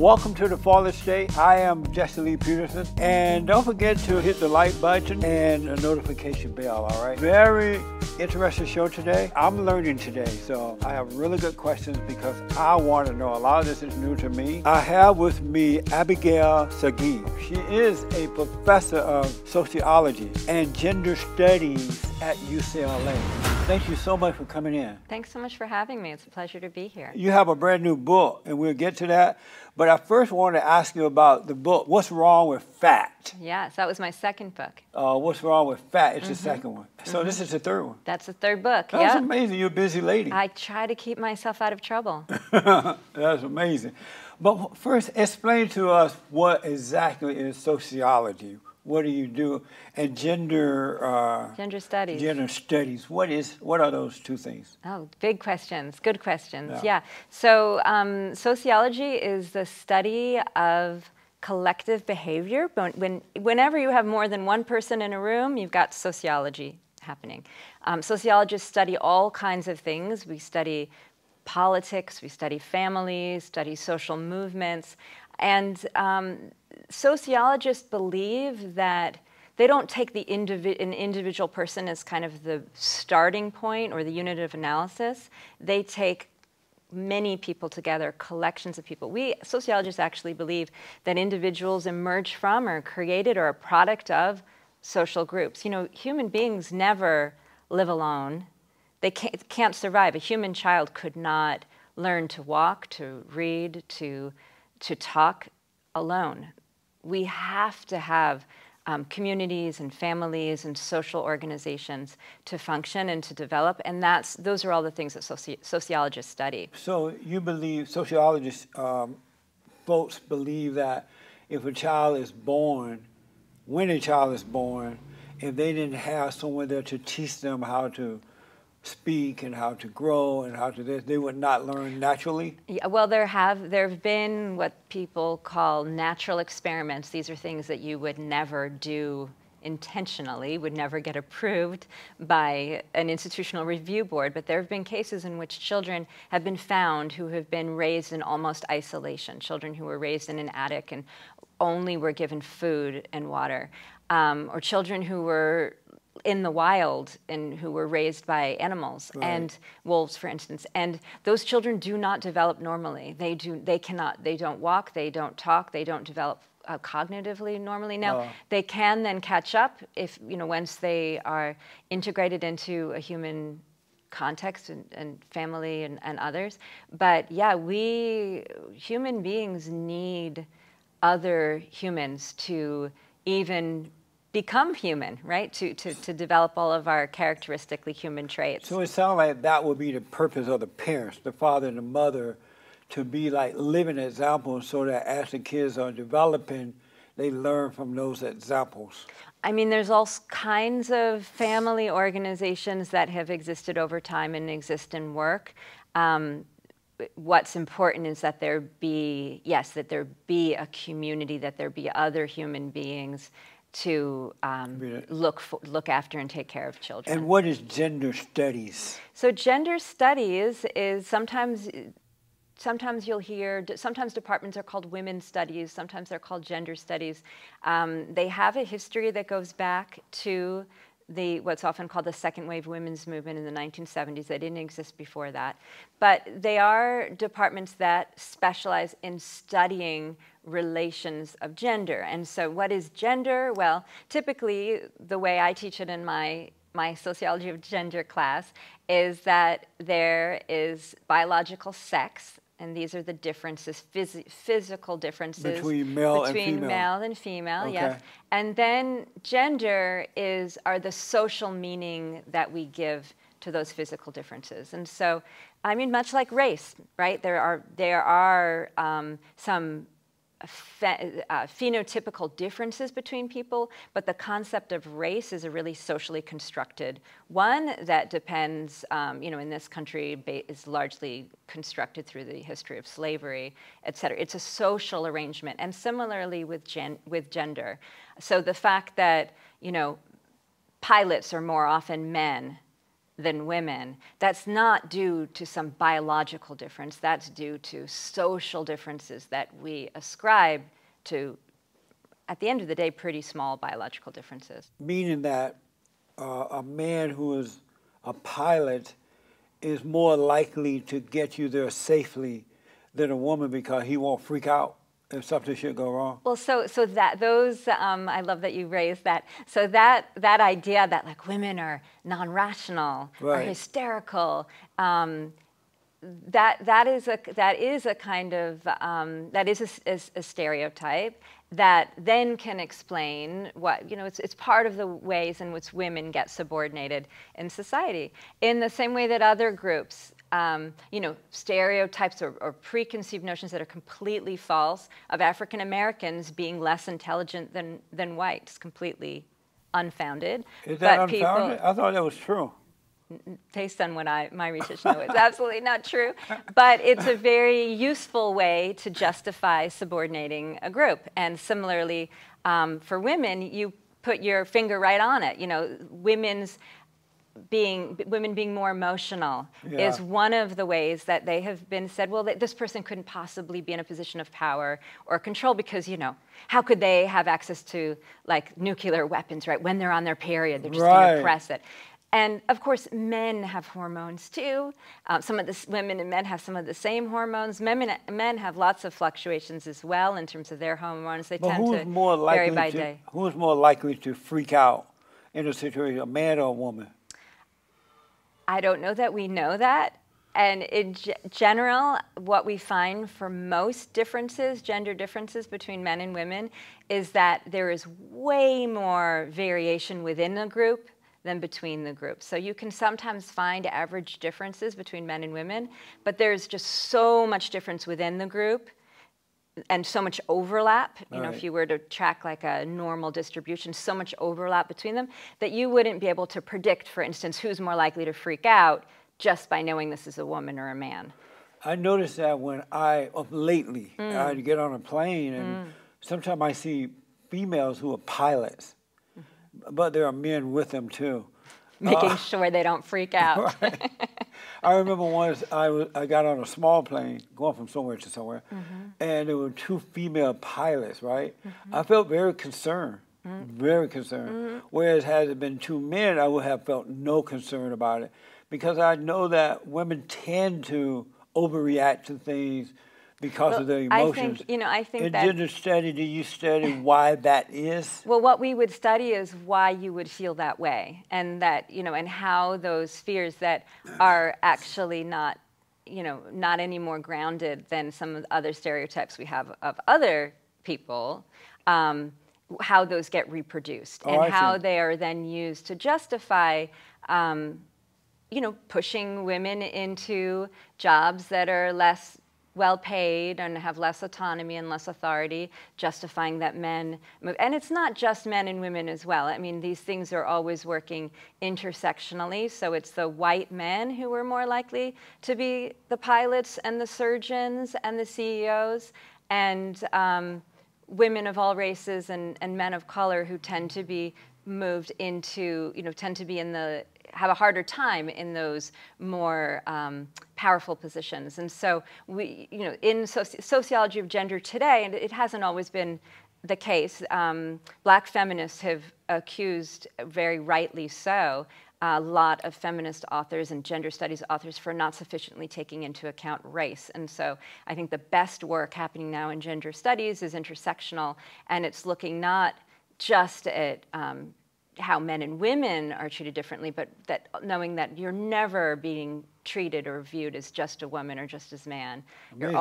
Welcome to the Flawless State. I am Jesse Lee Peterson. And don't forget to hit the like button and the notification bell, all right? Very interesting show today. I'm learning today, so I have really good questions because I want to know. A lot of this is new to me. I have with me Abigail Saghib. She is a professor of sociology and gender studies at UCLA. Thank you so much for coming in. Thanks so much for having me. It's a pleasure to be here. You have a brand new book, and we'll get to that. But I first wanted to ask you about the book, What's Wrong with Fat? Yes, that was my second book. What's Wrong with Fat? It's the second one. So this is the third one. That's the third book. That's amazing. You're a busy lady. I try to keep myself out of trouble. That's amazing. But first, explain to us what exactly is sociology. What do you do? And gender studies. Gender studies. What are those two things? Oh, big questions. Good questions. Yeah. So sociology is the study of collective behavior. Whenever you have more than one person in a room, you've got sociology happening. Sociologists study all kinds of things. We study politics, we study families, study social movements, and sociologists believe that they don't take an individual person as kind of the starting point or the unit of analysis. They take many people together, collections of people. We sociologists actually believe that individuals emerge from or created or are a product of social groups. You know, human beings never live alone. They can't survive. A human child could not learn to walk, to read, to talk alone. We have to have communities and families and social organizations to function and to develop, and those are all the things that sociologists study. So you believe, sociologists, folks believe that if a child is born, when a child is born, if they didn't have someone there to teach them how to speak and how to grow and how to this, they would not learn naturally? Yeah, well, there have been what people call natural experiments. These are things that you would never do intentionally, would never get approved by an institutional review board, but there have been cases in which children have been found who have been raised in almost isolation, children who were raised in an attic and only were given food and water, or children who were in the wild and who were raised by animals, and wolves, for instance. And those children do not develop normally. They don't walk, they don't talk, they don't develop cognitively normally. Now, they can then catch up if, once they are integrated into a human context and family and others. But yeah, we human beings need other humans to even become human, right? To develop all of our characteristically human traits. So it sounds like that would be the purpose of the parents, the father and the mother, to be like living examples so that as the kids are developing, they learn from those examples. I mean, there's all kinds of family organizations that have existed over time and exist and work. What's important is that there be a community, that there be other human beings to look after and take care of children. And what is gender studies? So gender studies is sometimes you'll hear, sometimes departments are called women's studies, sometimes they're called gender studies. They have a history that goes back to what's often called the second wave women's movement in the 1970s. They didn't exist before that. But they are departments that specialize in studying relations of gender. And so what is gender? Well, typically the way I teach it in my sociology of gender class is that there is biological sex, and these are the differences, physical differences between male and female, yes. And then gender are the social meaning that we give to those physical differences. And so, I mean, much like race, right? There are some phenotypical differences between people, but the concept of race is a really socially constructed one that depends, in this country is largely constructed through the history of slavery, et cetera. It's a social arrangement, and similarly with gender. So the fact that, pilots are more often men than women, that's not due to some biological difference. That's due to social differences that we ascribe to, at the end of the day, pretty small biological differences. Meaning that a man who is a pilot is more likely to get you there safely than a woman because he won't freak out if something should go wrong. Well, so that those I love that you raised that. So that idea that like women are non-rational or hysterical, that is a kind of that is a stereotype that then can explain what, it's part of the ways in which women get subordinated in society. In the same way that other groups, stereotypes or preconceived notions that are completely false of African Americans being less intelligent than whites, completely unfounded. Is that unfounded? I thought that was true. Based on what my research know, it's absolutely not true. But it's a very useful way to justify subordinating a group. And similarly, for women, you put your finger right on it. Women being more emotional is one of the ways that they have been said, well, this person couldn't possibly be in a position of power or control because, how could they have access to like nuclear weapons, right? When they're on their period, they're just going to press it. And of course, men have hormones too. Some of the women and men have some of the same hormones. Men have lots of fluctuations as well in terms of their hormones. They tend to vary by day. Who's more likely to freak out in a situation, a man or a woman? I don't know that we know that. And in general, what we find for most differences, gender differences between men and women, is that there is way more variation within a group than between the groups. So you can sometimes find average differences between men and women, but there's just so much difference within the group and so much overlap, if you were to track like a normal distribution, so much overlap between them that you wouldn't be able to predict, for instance, who's more likely to freak out just by knowing this is a woman or a man. I noticed that when lately, I get on a plane and sometimes I see females who are pilots, but there are men with them too. Making sure they don't freak out. Right. I remember once I got on a small plane going from somewhere to somewhere, and there were two female pilots, right? I felt very concerned, very concerned. Whereas had it been two men, I would have felt no concern about it because I know that women tend to overreact to things because of their emotions. I think in that... gender study, do you study why that is? Well, what we would study is why you would feel that way, and that, and how those fears that are actually not, not any more grounded than some of the other stereotypes we have of other people, how those get reproduced, and how they are then used to justify pushing women into jobs that are less well-paid and have less autonomy and less authority, justifying that men move. And it's not just men and women as well. I mean, these things are always working intersectionally. So it's the white men who are more likely to be the pilots and the surgeons and the CEOs, and women of all races and men of color who tend to be moved into, tend to be have a harder time in those more powerful positions. And so we, in sociology of gender today, and it hasn't always been the case, black feminists have accused, very rightly so, a lot of feminist authors and gender studies authors for not sufficiently taking into account race. And so I think the best work happening now in gender studies is intersectional, and it's looking not just at how men and women are treated differently, but that knowing that you're never being treated or viewed as just a woman or just as man. Amazing.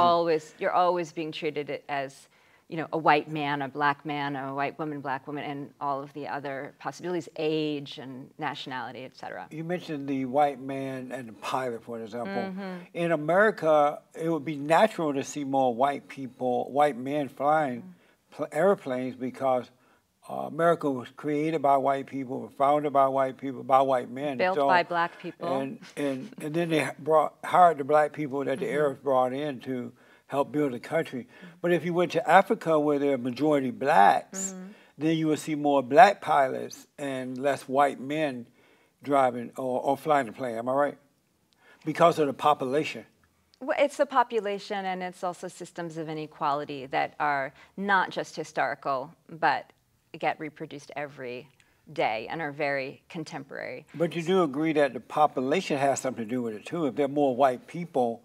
You're always being treated as, a white man, a black man, a white woman, black woman, and all of the other possibilities, age and nationality, et cetera. You mentioned the white man and the pilot, for example. In America, it would be natural to see more white men flying airplanes because America was created by white people, founded by white people, by white men. Built by black people. And then they hired the black people that the Arabs brought in to help build the country. But if you went to Africa where there are majority blacks, then you would see more black pilots and less white men driving or flying the plane. Am I right? Because of the population. Well, it's the population, and it's also systems of inequality that are not just historical, but get reproduced every day and are very contemporary. But you do agree that the population has something to do with it too. If there are more white people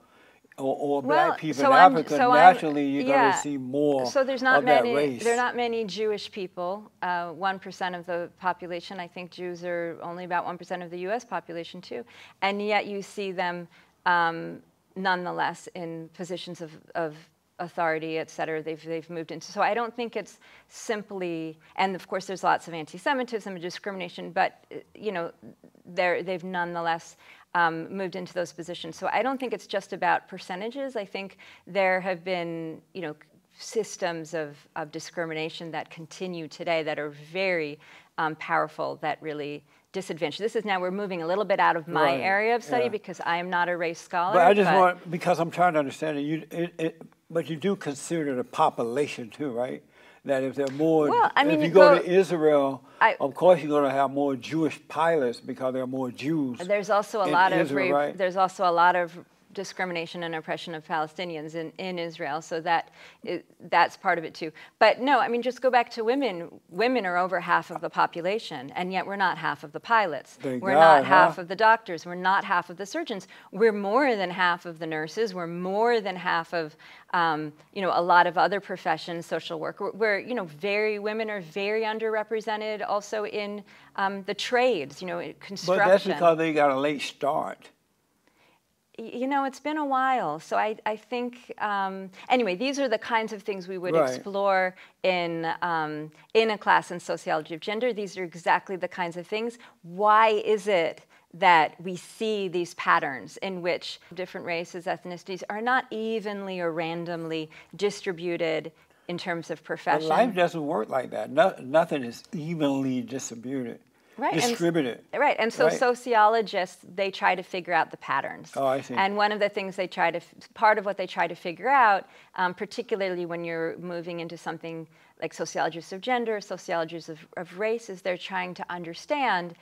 or black people in Africa, naturally you're going to see more so there's not of many, that race. There are not many Jewish people. 1% of the population. I think Jews are only about 1% of the U.S. population too. And yet you see them nonetheless in positions of authority, et cetera, they've moved into. So I don't think it's simply, and of course there's lots of anti-Semitism and discrimination, but you know, they've nonetheless moved into those positions. So I don't think it's just about percentages. I think there have been, you know, systems of discrimination that continue today that are very powerful, that really disadvantage. This is now, we're moving a little bit out of my area of study because I am not a race scholar. But I just want, because I'm trying to understand it, but you do consider the population too, right? That if there are more, well, I mean, if you go to Israel, of course you're going to have more Jewish pilots because there are more Jews. There's also a lot of there's also a lot of discrimination and oppression of Palestinians in Israel, so that's part of it too. But no, I mean, just go back to women. Women are over half of the population, and yet we're not half of the pilots. We're not half of the doctors. We're not half of the surgeons. We're more than half of the nurses. We're more than half of you know, a lot of other professions, social work. We're you know, women are very underrepresented also in the trades, you know, construction. But that's because they got a late start. You know, it's been a while, so I think, anyway, these are the kinds of things we would explore in a class in sociology of gender. These are exactly the kinds of things. Why is it that we see these patterns in which different races, ethnicities are not evenly or randomly distributed in terms of profession? But life doesn't work like that. Nothing is evenly distributed. Distributed. And so sociologists, they try to figure out the patterns. Oh, I see. And one of the things they try to, part of what they try to figure out, particularly when you're moving into something like sociologists of gender, sociologists of race, is they're trying to understand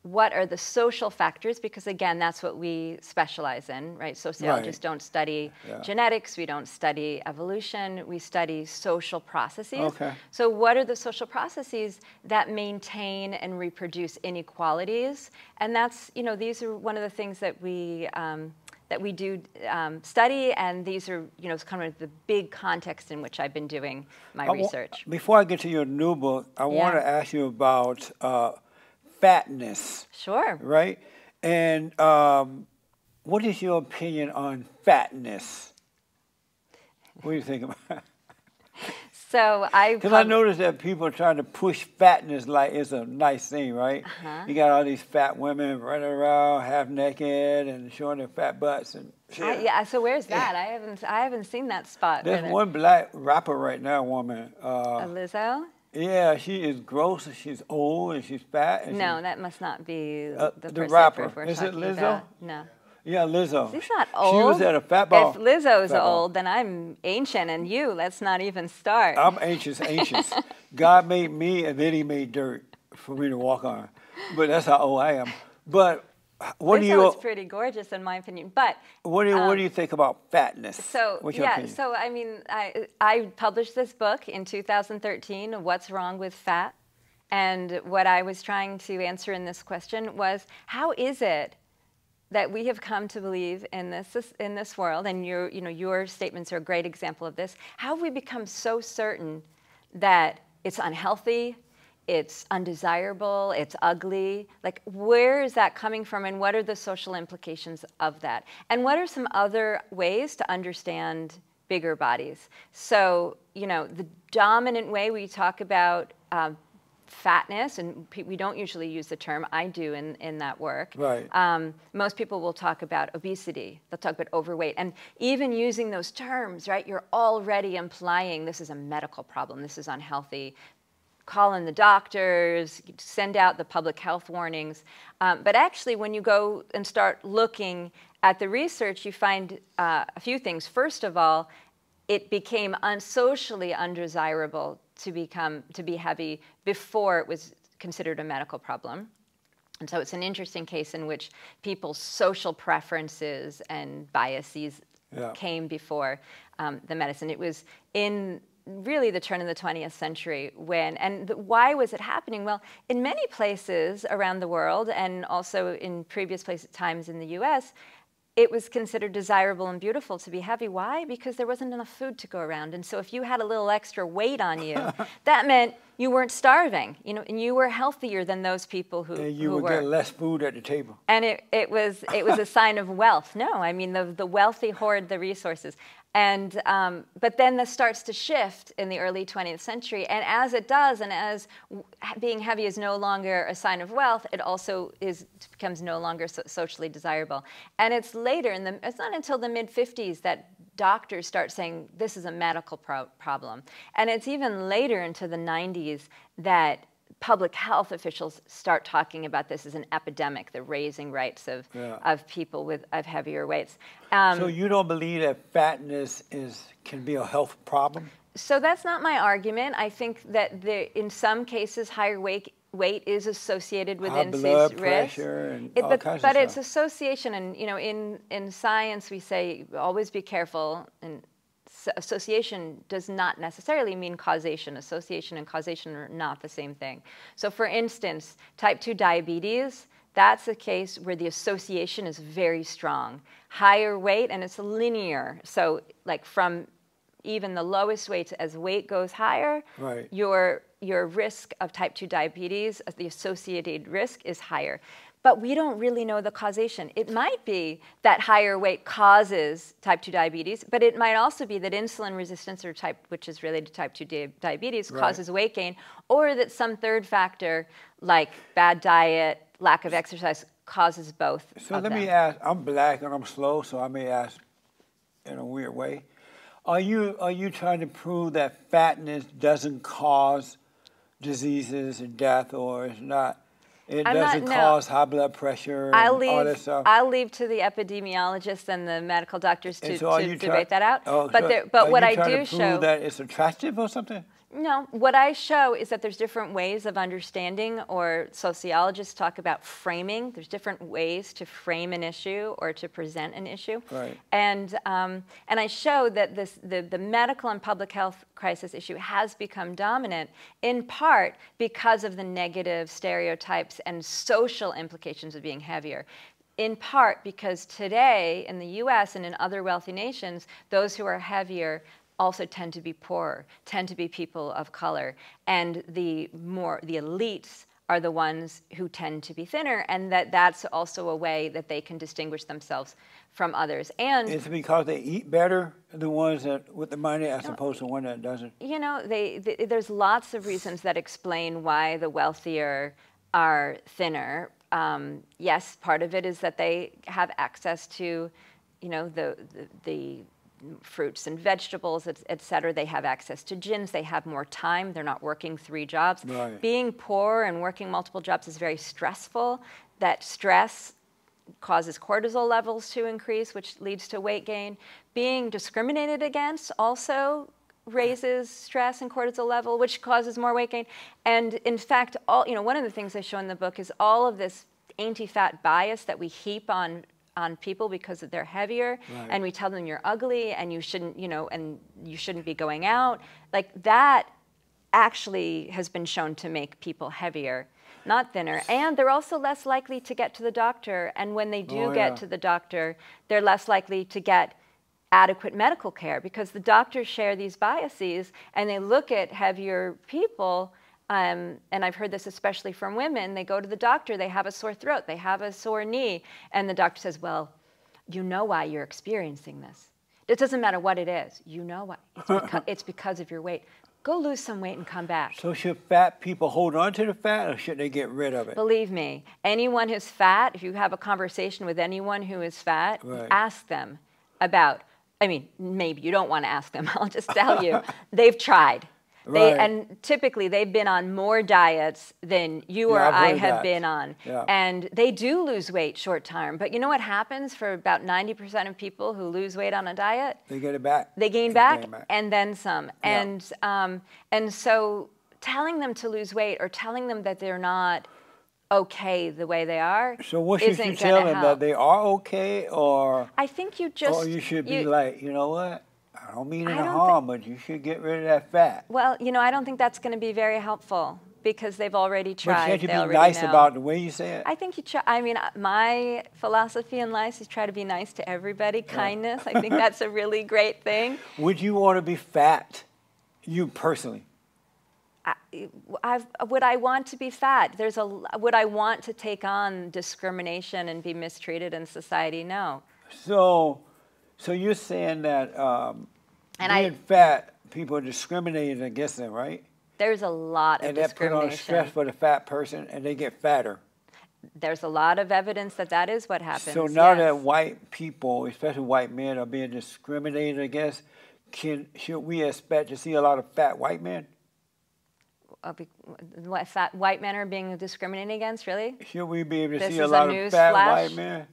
what are the social factors, because again, that's what we specialize in, right? Sociologists don't study genetics, we don't study evolution, we study social processes. Okay. So what are the social processes that maintain and reproduce inequalities? And that's, you know, these are one of the things that we do study, and these are, you know, kind of the big context in which I've been doing my research. Before I get to your new book, I want to ask you about fatness. Sure. Right? And what is your opinion on fatness? What do you think about it? So because I noticed that people are trying to push fatness like it's a nice thing, right? You got all these fat women running around half naked and showing their fat butts and shit. So where's that? I haven't seen that spot. There's one black rapper right now, woman. Lizzo? Yeah, she is gross, and she's old, and she's fat. And no, that must not be the rapper. We're is it Lizzo? About. No. Yeah, Lizzo. She's not old. She was at a fat ball. If Lizzo's old, then I'm ancient, and let's not even start. I'm ancient. God made me, and then he made dirt for me to walk on. But that's how old I am. But what do you? Lizzo's pretty gorgeous, in my opinion. But what do you think about fatness? So what's your opinion? So I mean, I published this book in 2013, What's Wrong with Fat? And what I was trying to answer in this question was, how is it that we have come to believe in this world, and your statements are a great example of this. How have we become so certain that it's unhealthy, it's undesirable, it's ugly? Like, where is that coming from, and what are the social implications of that? And what are some other ways to understand bigger bodies? So, you know, the dominant way we talk about fatness, and we don't usually use the term, I do in that work. Right. Most people will talk about obesity, they'll talk about overweight, and even using those terms, right, you're already implying this is a medical problem, this is unhealthy. Call in the doctors, send out the public health warnings. But actually, when you go and start looking at the research, you find a few things. First of all, it became socially undesirable to be heavy before it was considered a medical problem. And so it's an interesting case in which people's social preferences and biases came before the medicine. It was in really the turn of the 20th century when, and why was it happening? Well, in many places around the world and also in previous times in the US, it was considered desirable and beautiful to be heavy. Why? Because there wasn't enough food to go around. And so if you had a little extra weight on you, that meant you weren't starving, you know, and you were healthier than those people who and you would get less food at the table. And it was a sign of wealth. No, I mean, the wealthy hoard the resources. And, but then this starts to shift in the early 20th century. And as it does, and as being heavy is no longer a sign of wealth, it also becomes no longer socially desirable. And it's later, it's not until the mid-50s that doctors start saying this is a medical problem. And it's even later into the 90s that public health officials start talking about this as an epidemic, the raising rates of people of heavier weights. So you don't believe that fatness can be a health problem? So that's not my argument. I think that in some cases, higher weight is associated with increased blood risk. pressure and all kinds of stuff. But it's association, and you know, in science we say always be careful. And association does not necessarily mean causation. Association and causation are not the same thing. So for instance, type 2 diabetes, that's a case where the association is very strong. Higher weight, and it's linear. So like from even the lowest weights, as weight goes higher, your risk of type 2 diabetes, the associated risk is higher. But we don't really know the causation. It might be that higher weight causes type 2 diabetes, but it might also be that insulin resistance, which is related to type 2 diabetes, causes weight gain, or that some third factor, like bad diet, lack of exercise, causes both. So let me ask, I'm black and I'm slow, so I may ask in a weird way. Are you trying to prove that fatness doesn't cause diseases and death, or it's not? It doesn't cause high blood pressure and all that stuff? I'll leave to the epidemiologists and the medical doctors to debate that out. Oh, but what I do show... Are you trying to prove that it's attractive or something? No, what I show is that there's different ways of understanding, or sociologists talk about framing. There's different ways to frame an issue or to present an issue. Right. And I show that the medical and public health crisis issue has become dominant in part because of the negative stereotypes and social implications of being heavier. In part because today in the US and in other wealthy nations, those who are heavier also tend to be poorer, tend to be people of color, and the elites are the ones who tend to be thinner, and that's also a way that they can distinguish themselves from others. And it's because they eat better, the ones that with the money, as opposed to one that doesn't. You know, there's lots of reasons that explain why the wealthier are thinner. Yes, part of it is that they have access to, you know, the fruits and vegetables, et cetera. They have access to gyms. They have more time. They're not working 3 jobs. Right. Being poor and working multiple jobs is very stressful. That stress causes cortisol levels to increase, which leads to weight gain. Being discriminated against also raises stress and cortisol level, which causes more weight gain. And in fact, one of the things I show in the book is all of this anti-fat bias that we heap on people because they're heavier, and we tell them you're ugly and you shouldn't, and you shouldn't be going out. Like that actually has been shown to make people heavier, not thinner. And they're also less likely to get to the doctor. And when they do get to the doctor, they're less likely to get adequate medical care because the doctors share these biases and they look at heavier people. And I've heard this especially from women. They go to the doctor, they have a sore throat, they have a sore knee, and the doctor says, well, you know why you're experiencing this. It doesn't matter what it is. You know why. It's because of your weight. Go lose some weight and come back. So should fat people hold on to the fat, or should they get rid of it? Believe me, anyone who's fat, if you have a conversation with anyone who is fat, ask them about, I mean, maybe you don't want to ask them. I'll just tell you, they've tried. And typically, they've been on more diets than you or I have been on. And they do lose weight short term. But you know what happens for about 90% of people who lose weight on a diet? They get it back. They gain back and then some. And so telling them to lose weight or telling them that they're not okay the way they are. So what should you tell them, that they are okay, or I think you just, or you should be like, you know what? I don't mean any harm, but you should get rid of that fat. Well, you know, I don't think that's going to be very helpful because they've already tried. But can't you be nice about the way you say it? I think you try. I mean, my philosophy in life is try to be nice to everybody. Kindness. I think that's a really great thing. Would you want to be fat, you personally? Would I want to be fat? Would I want to take on discrimination and be mistreated in society? No. So you're saying that being fat, people are discriminated against them, right? There's a lot of discrimination. And that put on stress for the fat person, and they get fatter. There's a lot of evidence that that is what happens. So now that white people, especially white men, are being discriminated against, should we expect to see a lot of fat white men? Fat white men are being discriminated against, really? Should we be able to see a lot of fat white men?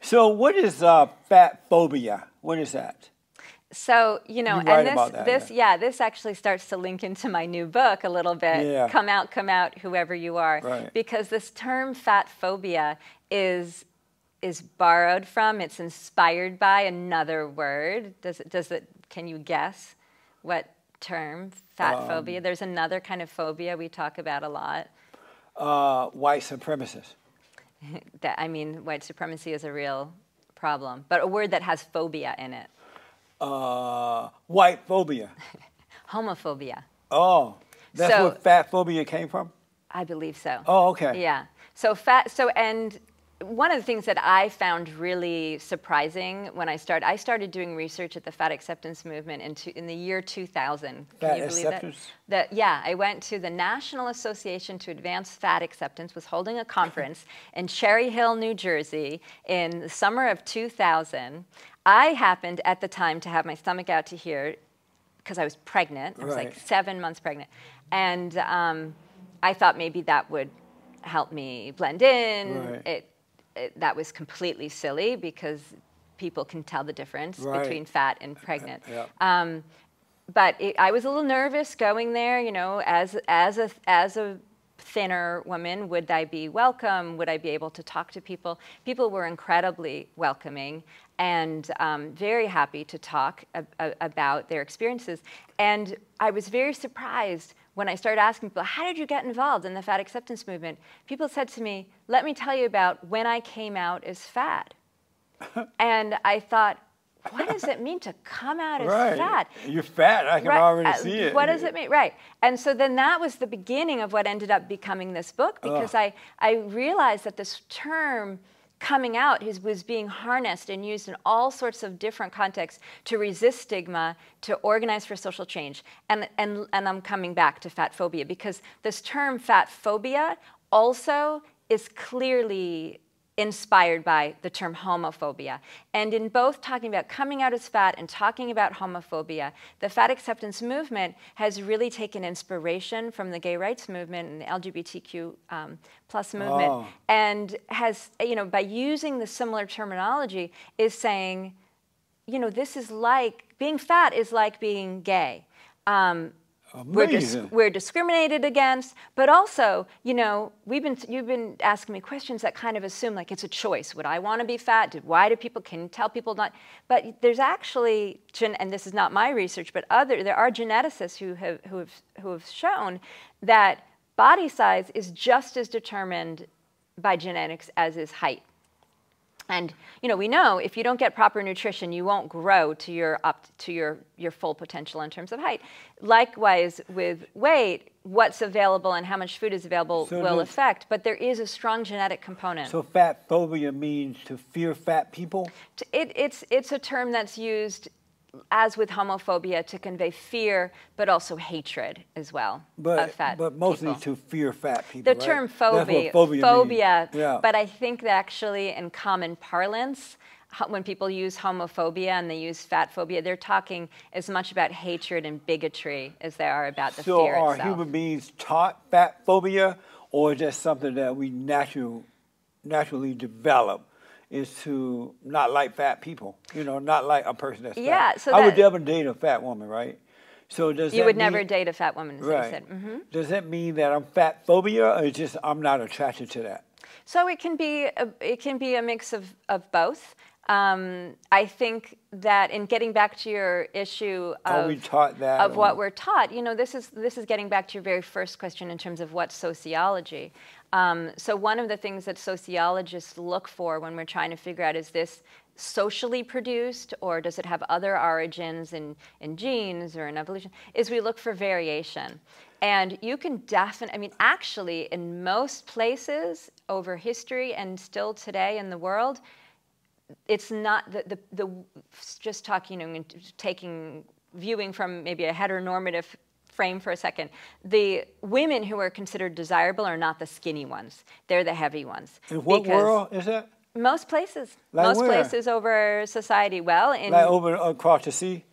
So what is fat phobia? What is that? So, you know, this actually starts to link into my new book a little bit. Yeah. Come out, whoever you are. Right. Because this term fat phobia is borrowed from, it's inspired by another word. Can you guess what term? Fat phobia. There's another kind of phobia we talk about a lot. White supremacists. White supremacy is a real problem, but a word that has phobia in it. White phobia. Homophobia. Oh, that's where fat phobia came from? I believe so. Oh, okay. Yeah. And one of the things that I found really surprising when I started doing research at the Fat Acceptance Movement in the year 2000. Can you believe that? Yeah, I went to the National Association to Advance Fat Acceptance, was holding a conference in Cherry Hill, New Jersey in the summer of 2000. I happened at the time to have my stomach out to here because I was pregnant. I was like 7 months pregnant. And I thought maybe that would help me blend in. Right. That was completely silly because people can tell the difference between fat and pregnant. Yeah. But I was a little nervous going there, you know, as a thinner woman. Would I be welcome? Would I be able to talk to people? People were incredibly welcoming and very happy to talk about their experiences. And I was very surprised when I started asking people, how did you get involved in the Fat Acceptance Movement? People said to me, let me tell you about when I came out as fat. And I thought, what does it mean to come out as fat? You're fat, I can already see it. What does it mean? Right. And so then that was the beginning of what ended up becoming this book, because I realized that this term coming out was being harnessed and used in all sorts of different contexts to resist stigma, to organize for social change. And I'm coming back to fat phobia, because this term fat phobia also is clearly inspired by the term homophobia. And in both talking about coming out as fat and talking about homophobia, the Fat Acceptance Movement has really taken inspiration from the gay rights movement and the LGBTQ plus movement, and has, you know, by using the similar terminology, is saying, you know, this is like, being fat is like being gay. We're discriminated against, but also, you know, you've been asking me questions that kind of assume like it's a choice. Would I want to be fat? Why do people, can you tell people not? But there's actually, and this is not my research, but there are geneticists who have shown that body size is just as determined by genetics as is height. And you know, we know if you don't get proper nutrition, you won't grow to your full potential in terms of height. Likewise with weight, what's available and how much food is available will affect, but there is a strong genetic component. So fat phobia means to fear fat people? It's a term that's used, as with homophobia, to convey fear, but also hatred as well of fat But mostly people. To fear fat people, The term phobia, but I think that actually in common parlance, when people use homophobia and they use fat phobia, they're talking as much about hatred and bigotry as they are about the fear itself. So are human beings taught fat phobia, or just something that we naturally develop? Is to not like fat people, you know, not like a person that's fat. Yeah, so I would never date a fat woman, right? So does You that would mean, never date a fat woman, as right. I said. Mm-hmm. Does that mean that I'm fat phobia, or just I'm not attracted to that? So it can be a mix of both. I think that in getting back to your issue Are we taught that? of what we're taught, you know, this is getting back to your very first question in terms of what's sociology. So one of the things that sociologists look for when we're trying to figure out, is this socially produced or does it have other origins in genes or in evolution, is we look for variation. And you can definitely, I mean, actually, in most places over history and still today in the world, it's not the just talking, you know, viewing from maybe a heteronormative frame for a second. The women who are considered desirable are not the skinny ones; they're the heavy ones. In what world is that? Most places. Like most where? Places over society. Well, in like over across the sea.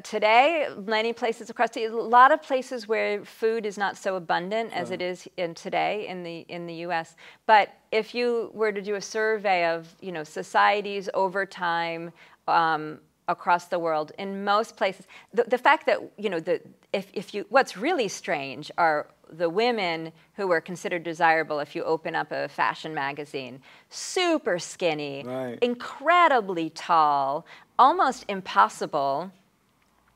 Today, many places across a lot of places where food is not so abundant as it is today in the U.S. But if you were to do a survey of, you know, societies over time across the world, in most places, the fact that, you know, what's really strange are the women who were considered desirable. If you open up a fashion magazine, super skinny, right. incredibly tall, almost impossible.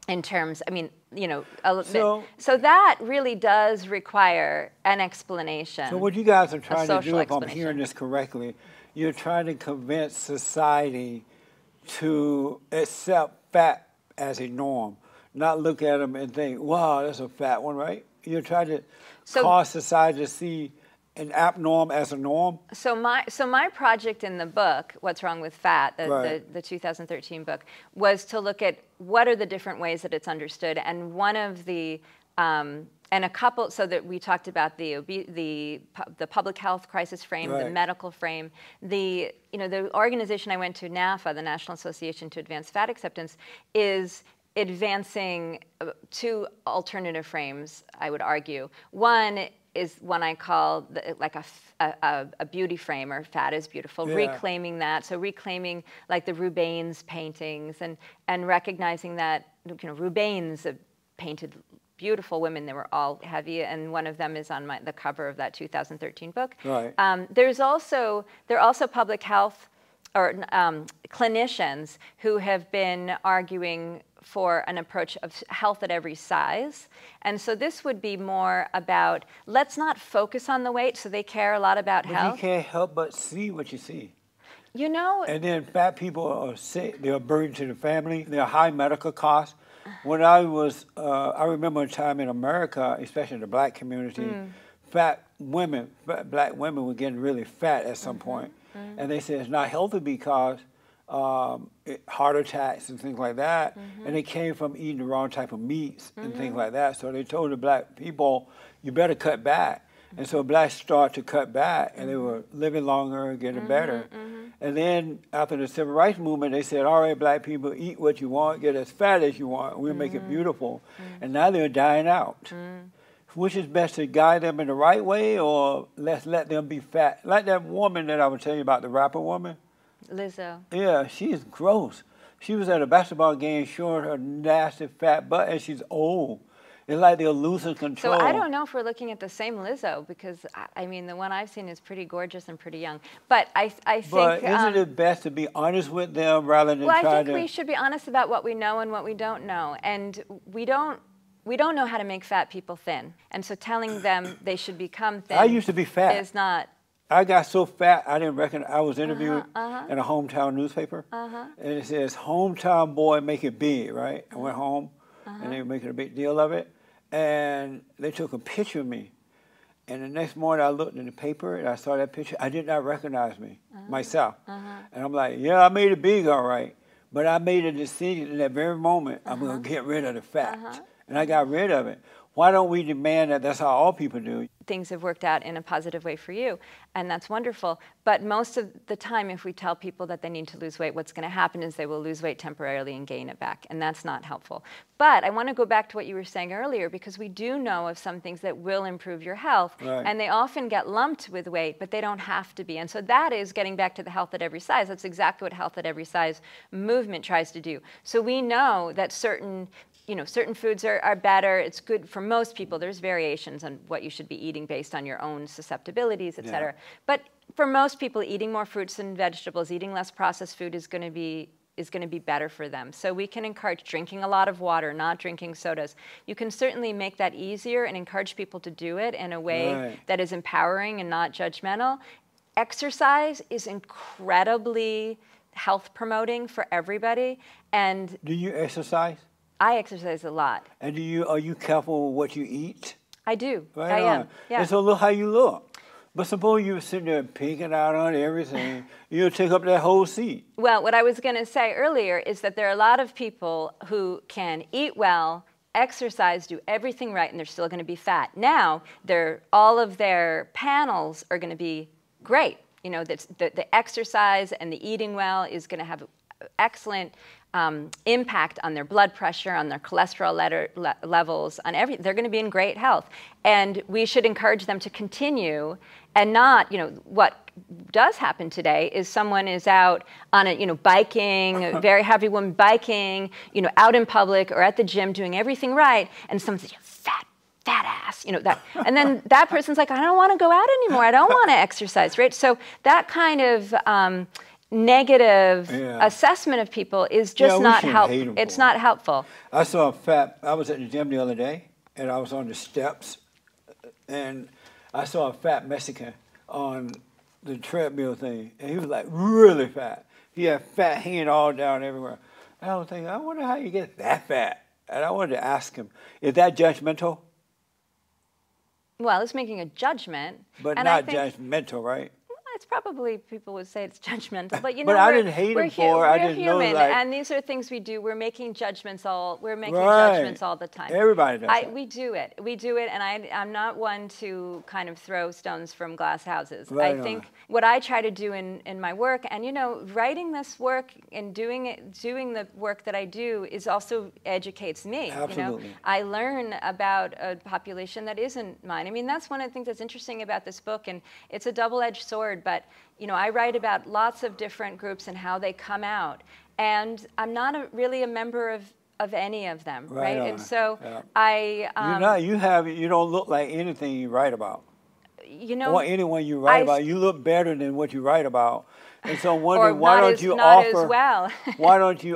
In terms, I mean, you know, so that really does require an explanation. So what you guys are trying to do, if I'm hearing this correctly, you're trying to convince society to accept fat as a norm, not look at them and think, wow, that's a fat one, right? You're trying to cause society to see an abnorm as a norm? So my project in the book, What's Wrong with Fat, the 2013 book, was to look at what are the different ways that it's understood. And one of the, and a couple, so that we talked about the public health crisis frame, the medical frame, the organization I went to, NAFA, the National Association to Advance Fat Acceptance, is advancing two alternative frames, I would argue. One is one I call like a beauty frame, or fat is beautiful, reclaiming that. So reclaiming like the Rubens paintings and recognizing that, you know, Rubens painted beautiful women. They were all heavy, and one of them is on the cover of that 2013 book. Right. There are also public health or clinicians who have been arguing for an approach of health at every size. And so this would be more about, let's not focus on the weight, so they care a lot about health. You can't help but see what you see. You know. And then fat people are sick, they're a burden to the family, they're high medical costs. When I remember a time in America, especially in the black community, black women were getting really fat at some point. And they said it's not healthy because heart attacks and things like that, and they came from eating the wrong type of meats and things like that. So they told the black people, you better cut back. And so blacks started to cut back, and they were living longer, getting better. And then after the Civil Rights Movement, they said, all right, black people, eat what you want, get as fat as you want, we'll make it beautiful. And now they're dying out. Which is best, to guide them in the right way, or let's let them be fat? Like that woman that I was telling you about, the rapper woman. Lizzo. Yeah, she is gross. She was at a basketball game showing her nasty fat butt, and she's old. It's like they're losing control. So I don't know if we're looking at the same Lizzo, because, I mean, the one I've seen is pretty gorgeous and pretty young. But I think... But isn't it best to be honest with them rather than try to... Well, I think we should be honest about what we know and what we don't know. And we don't know how to make fat people thin. And so telling them they should become thin... I used to be fat. ...is not... I got so fat, I didn't reckon. I was interviewed in a hometown newspaper, and it says, hometown boy make it big, right? I went home, and they were making a big deal of it, and they took a picture of me. And the next morning, I looked in the paper, and I saw that picture. I did not recognize myself. And I'm like, yeah, I made it big, all right. But I made a decision in that very moment, I'm going to get rid of the fat. And I got rid of it. Why don't we demand that that's how all people do? Things have worked out in a positive way for you, and that's wonderful. But most of the time, if we tell people that they need to lose weight, what's going to happen is they will lose weight temporarily and gain it back, and that's not helpful. But I want to go back to what you were saying earlier, because we do know of some things that will improve your health, and they often get lumped with weight, but they don't have to be. And so that is getting back to the health at every size. That's exactly what Health at Every Size movement tries to do. So we know that certain certain foods are better. It's good for most people. There's variations on what you should be eating based on your own susceptibilities, et cetera. But for most people, eating more fruits and vegetables, eating less processed food is going to be better for them. So we can encourage drinking a lot of water, not drinking sodas. You can certainly make that easier and encourage people to do it in a way that is empowering and not judgmental. Exercise is incredibly health promoting for everybody. And do you exercise? I exercise a lot. And are you careful with what you eat? I do. Right I on. am. Yeah. And so look how you look. But suppose you were sitting there picking out on everything, you'll take up that whole seat. Well, what I was going to say earlier is that there are a lot of people who can eat well, exercise, do everything right, and they're still going to be fat. Now, all of their panels are going to be great. The exercise and the eating well is going to have excellent impact on their blood pressure, on their cholesterol levels, on they're going to be in great health. And we should encourage them to continue and not, what does happen today is someone is out on biking, a very heavy woman biking, out in public or at the gym doing everything right, and someone says, fat ass, that. And then that person's like, I don't want to go out anymore. I don't want to exercise, right? So that kind of negative assessment of people is just not helpful. It's not helpful. I was at the gym the other day, and I was on the steps, and I saw a fat Mexican on the treadmill thing, and he was like really fat. He had fat hanging all down everywhere. And I was thinking, I wonder how you get that fat. And I wanted to ask him, is that judgmental? Well, it's making a judgment. But not judgmental, right? It's probably, people would say it's judgmental, but but I didn't hate him for it. I just know, like, and these are things we do. We're making judgments all the time. Everybody does that. We do it, and I'm not one to kind of throw stones from glass houses. Right I think what I try to do in my work, and writing this work and doing the work that I do is also educates me. Absolutely. I learn about a population that isn't mine. I mean, that's one of the things that's interesting about this book, and it's a double-edged sword. But I write about lots of different groups and how they come out, and I'm not really a member of any of them, right? And so you don't look like anything you write about. Or anyone you write about. You look better than what you write about. And so I'm wondering, why don't you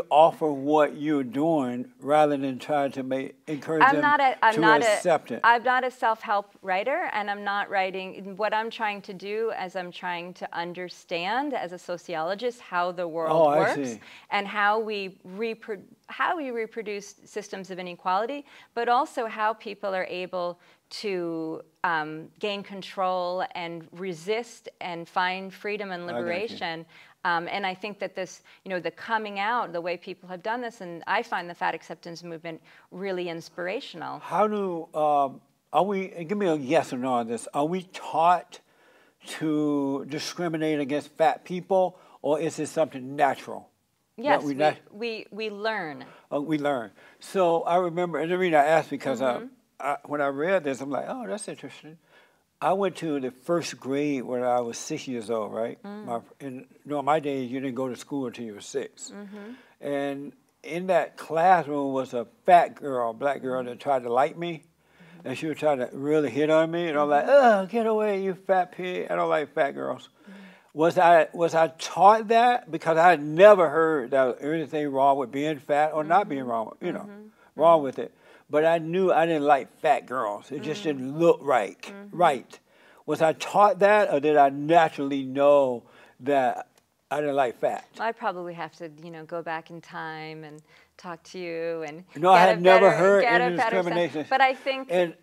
offer what you're doing rather than trying to encourage them to accept it? I'm not a self-help writer, and I'm not writing. What I'm trying to do is I'm trying to understand, as a sociologist, how the world works and how we reproduce systems of inequality, but also how people are able to gain control and resist and find freedom and liberation. And I think that this, the coming out, the way people have done this, and I find the fat acceptance movement really inspirational. How give me a yes or no on this, are we taught to discriminate against fat people, or is it something natural? Yes, we learn. We learn. So I remember, and the reason I asked because when I read this, I'm like, oh, that's interesting. I went to the first grade when I was 6 years old, right? In my days, you didn't go to school until you were 6. And in that classroom was a fat girl, black girl, that tried to like me. And she was trying to really hit on me. And I'm like, oh, get away, you fat pig. I don't like fat girls. Was I taught that? Because I had never heard that there was anything wrong with being fat or not being wrong, wrong with it. But I knew I didn't like fat girls. It just didn't look right. Was I taught that, or did I naturally know that I didn't like fat? I probably have to, go back in time and talk to you and I had never heard any discrimination. But I think, and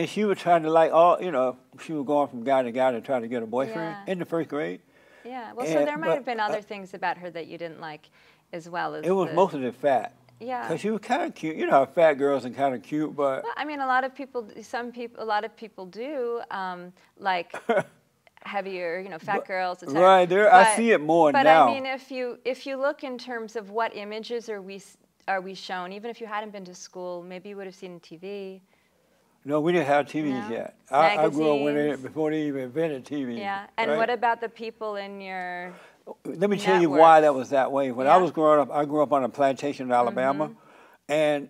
she was trying to she was going from guy to try to get a boyfriend in the first grade. Yeah. Well, so there might have been other things about her that you didn't like, as well as it was mostly the fat. Yeah. Because she was kind of cute. How fat girls are kind of cute, but... Well, I mean, a lot of people do, like heavier, fat girls, etc. Right, I see it more now. But I mean, if you look in terms of what images are we shown, even if you hadn't been to school, maybe you would have seen TV. No, we didn't have TVs yet. I grew up before they even invented TV. Yeah, and what about the people in your... Let me tell you why that was that way. When I was growing up, I grew up on a plantation in Alabama, and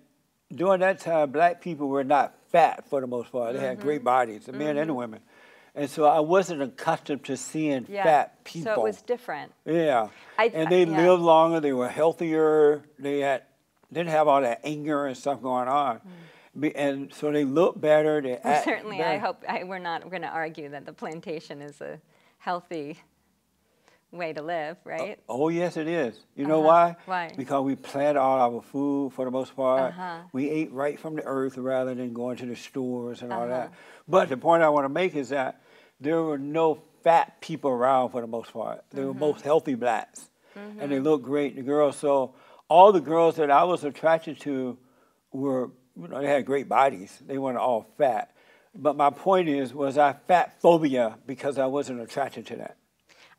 during that time, black people were not fat for the most part. They had great bodies, the men and the women. And so I wasn't accustomed to seeing fat people. So it was different. Yeah. And they lived longer, they were healthier, didn't have all that anger and stuff going on. And so they looked better. They well, certainly, better. I hope we're not going to argue that the plantation is a healthy way to live, right? Oh, yes, it is. You know why? Why? Because we plant all our food for the most part. We ate right from the earth rather than going to the stores and all that. But the point I want to make is that there were no fat people around for the most part. They were most healthy blacks. And they looked great, the girls. So all the girls that I was attracted to were, they had great bodies. They weren't all fat. But my point is, was I fat phobia because I wasn't attracted to that?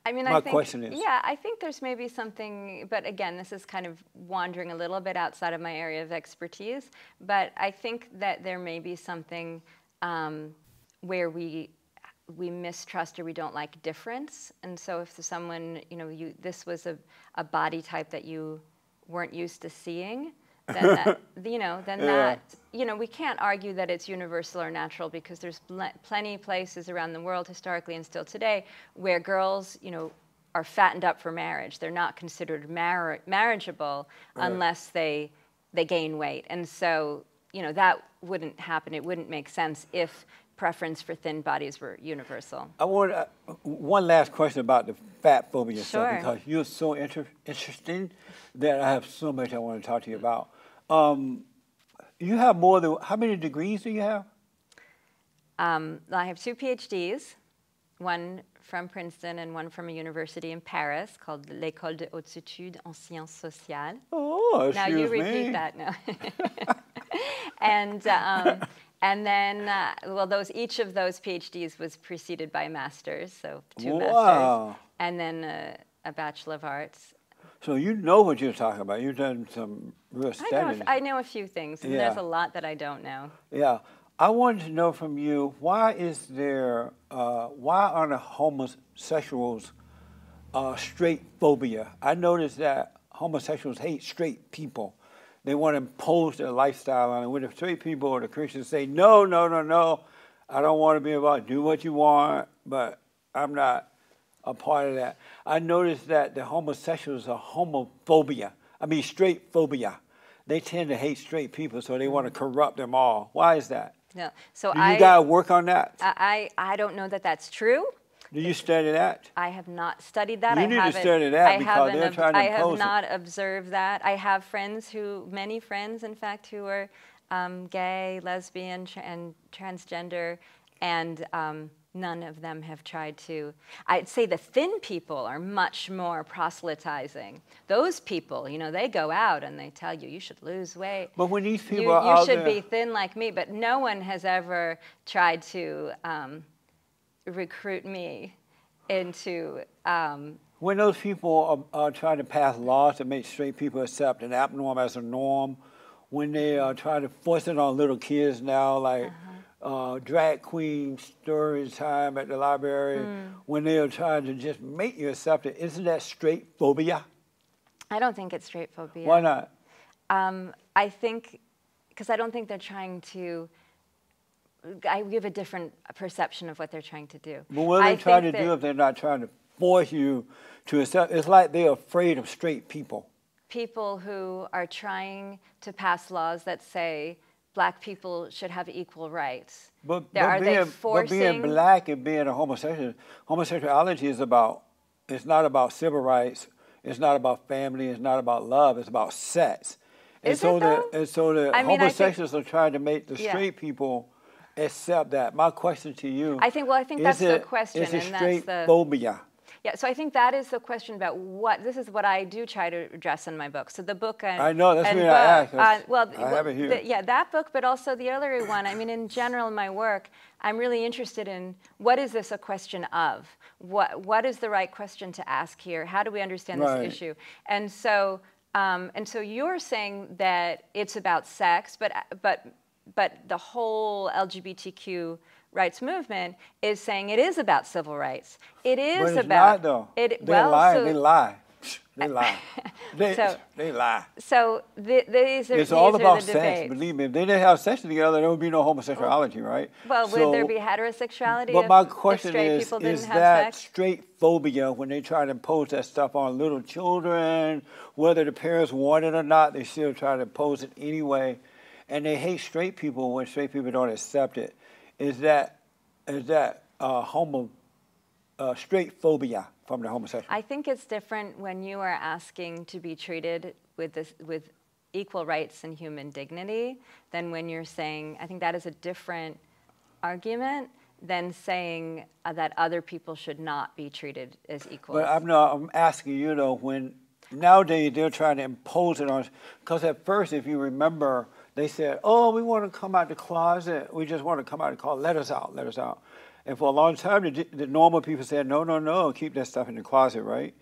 I mean, My question is. Yeah, I think there's maybe something, but again, this is kind of wandering a little bit outside of my area of expertise, but I think that there may be something where we mistrust or we don't like difference. And so if someone, this was a body type that you weren't used to seeing, then that, we can't argue that it's universal or natural because there's plenty of places around the world historically and still today where girls, are fattened up for marriage. They're not considered marriageable unless they gain weight. And so, that wouldn't happen. It wouldn't make sense if preference for thin bodies were universal. I want one last question about the fat phobia stuff, Sure. because you're so interesting that I have so much I want to talk to you about. You have more than, how many degrees do you have? I have 2 PhDs, one from Princeton and one from a university in Paris called l'École de Hautes Études en Sciences Sociales. Oh, now you repeat that now. And then, each of those PhDs was preceded by a master's, so 2 masters, and then a Bachelor of Arts. So you know what you're talking about. You've done some real studying. I know a few things, and there's a lot that I don't know. Yeah. I wanted to know from you, why are the homosexuals straight phobia? I noticed that homosexuals hate straight people. They want to impose their lifestyle on them. When the straight people or the Christians say, no, I don't want to be involved, do what you want, but I'm not a part of that. I noticed that the homosexuals are straight phobia. They tend to hate straight people, so they want to corrupt them all. Why is that? No. So you got to work on that? I don't know that that's true. Do you study that? I have not studied that. You need to study that because they're trying to impose it. I have not observed that. I have many friends, in fact, who are gay, lesbian, and transgender, and none of them have tried to. I'd say the thin people are much more proselytizing. Those people, they go out and they tell you, you should lose weight. But when these people are out there, you should be thin like me. But no one has ever tried to recruit me into... when those people are trying to pass laws to make straight people accept an abnorm as a norm, when they are trying to force it on little kids now, like drag queen story time at the library, when they are trying to just make you accept it, isn't that straight phobia? I don't think it's straight phobia. Why not? I think, because I don't think they're trying to... I give a different perception of what they're trying to do. But what are they trying to do if they're not trying to force you to accept? It's like they're afraid of straight people. People who are trying to pass laws that say black people should have equal rights. But being black and being a homosexuality is it's not about civil rights, it's not about family, it's not about love, it's about sex. And so the homosexuals are trying to make the straight people accept that. My question to you, I think that's the question. Is it straight phobia? Yeah, so I think that is the question about this is what I do try to address in my book. So the book I know, that's what I asked. I have it here. That book, but also the earlier one. I mean, in general, in my work, I'm really interested in what is this a question of? What is the right question to ask here? How do we understand this issue? And so you're saying that it's about sex, but the whole LGBTQ rights movement is saying it is about civil rights. It is but it's about... not, though. They lie. They lie. They lie. So these are It's all about the sex. debates. Believe me, if they didn't have sex together, there would be no homosexuality, right? Well, So, would there be heterosexuality but if, my if question straight people didn't is have that sex? straight phobia when they try to impose that stuff on little children, whether the parents want it or not, they still try to impose it anyway, and they hate straight people when straight people don't accept it. Is that straight phobia from the homosexual? I think it's different when you are asking to be treated with equal rights and human dignity than when you're saying, I think that is a different argument than saying that other people should not be treated as equals. But I'm asking you though, when nowadays they're trying to impose it on, because at first, if you remember, they said, oh, we want to come out the closet. We just want to come out the closet. Let us out, let us out. And for a long time, the normal people said, no, no, no, keep that stuff in the closet, right?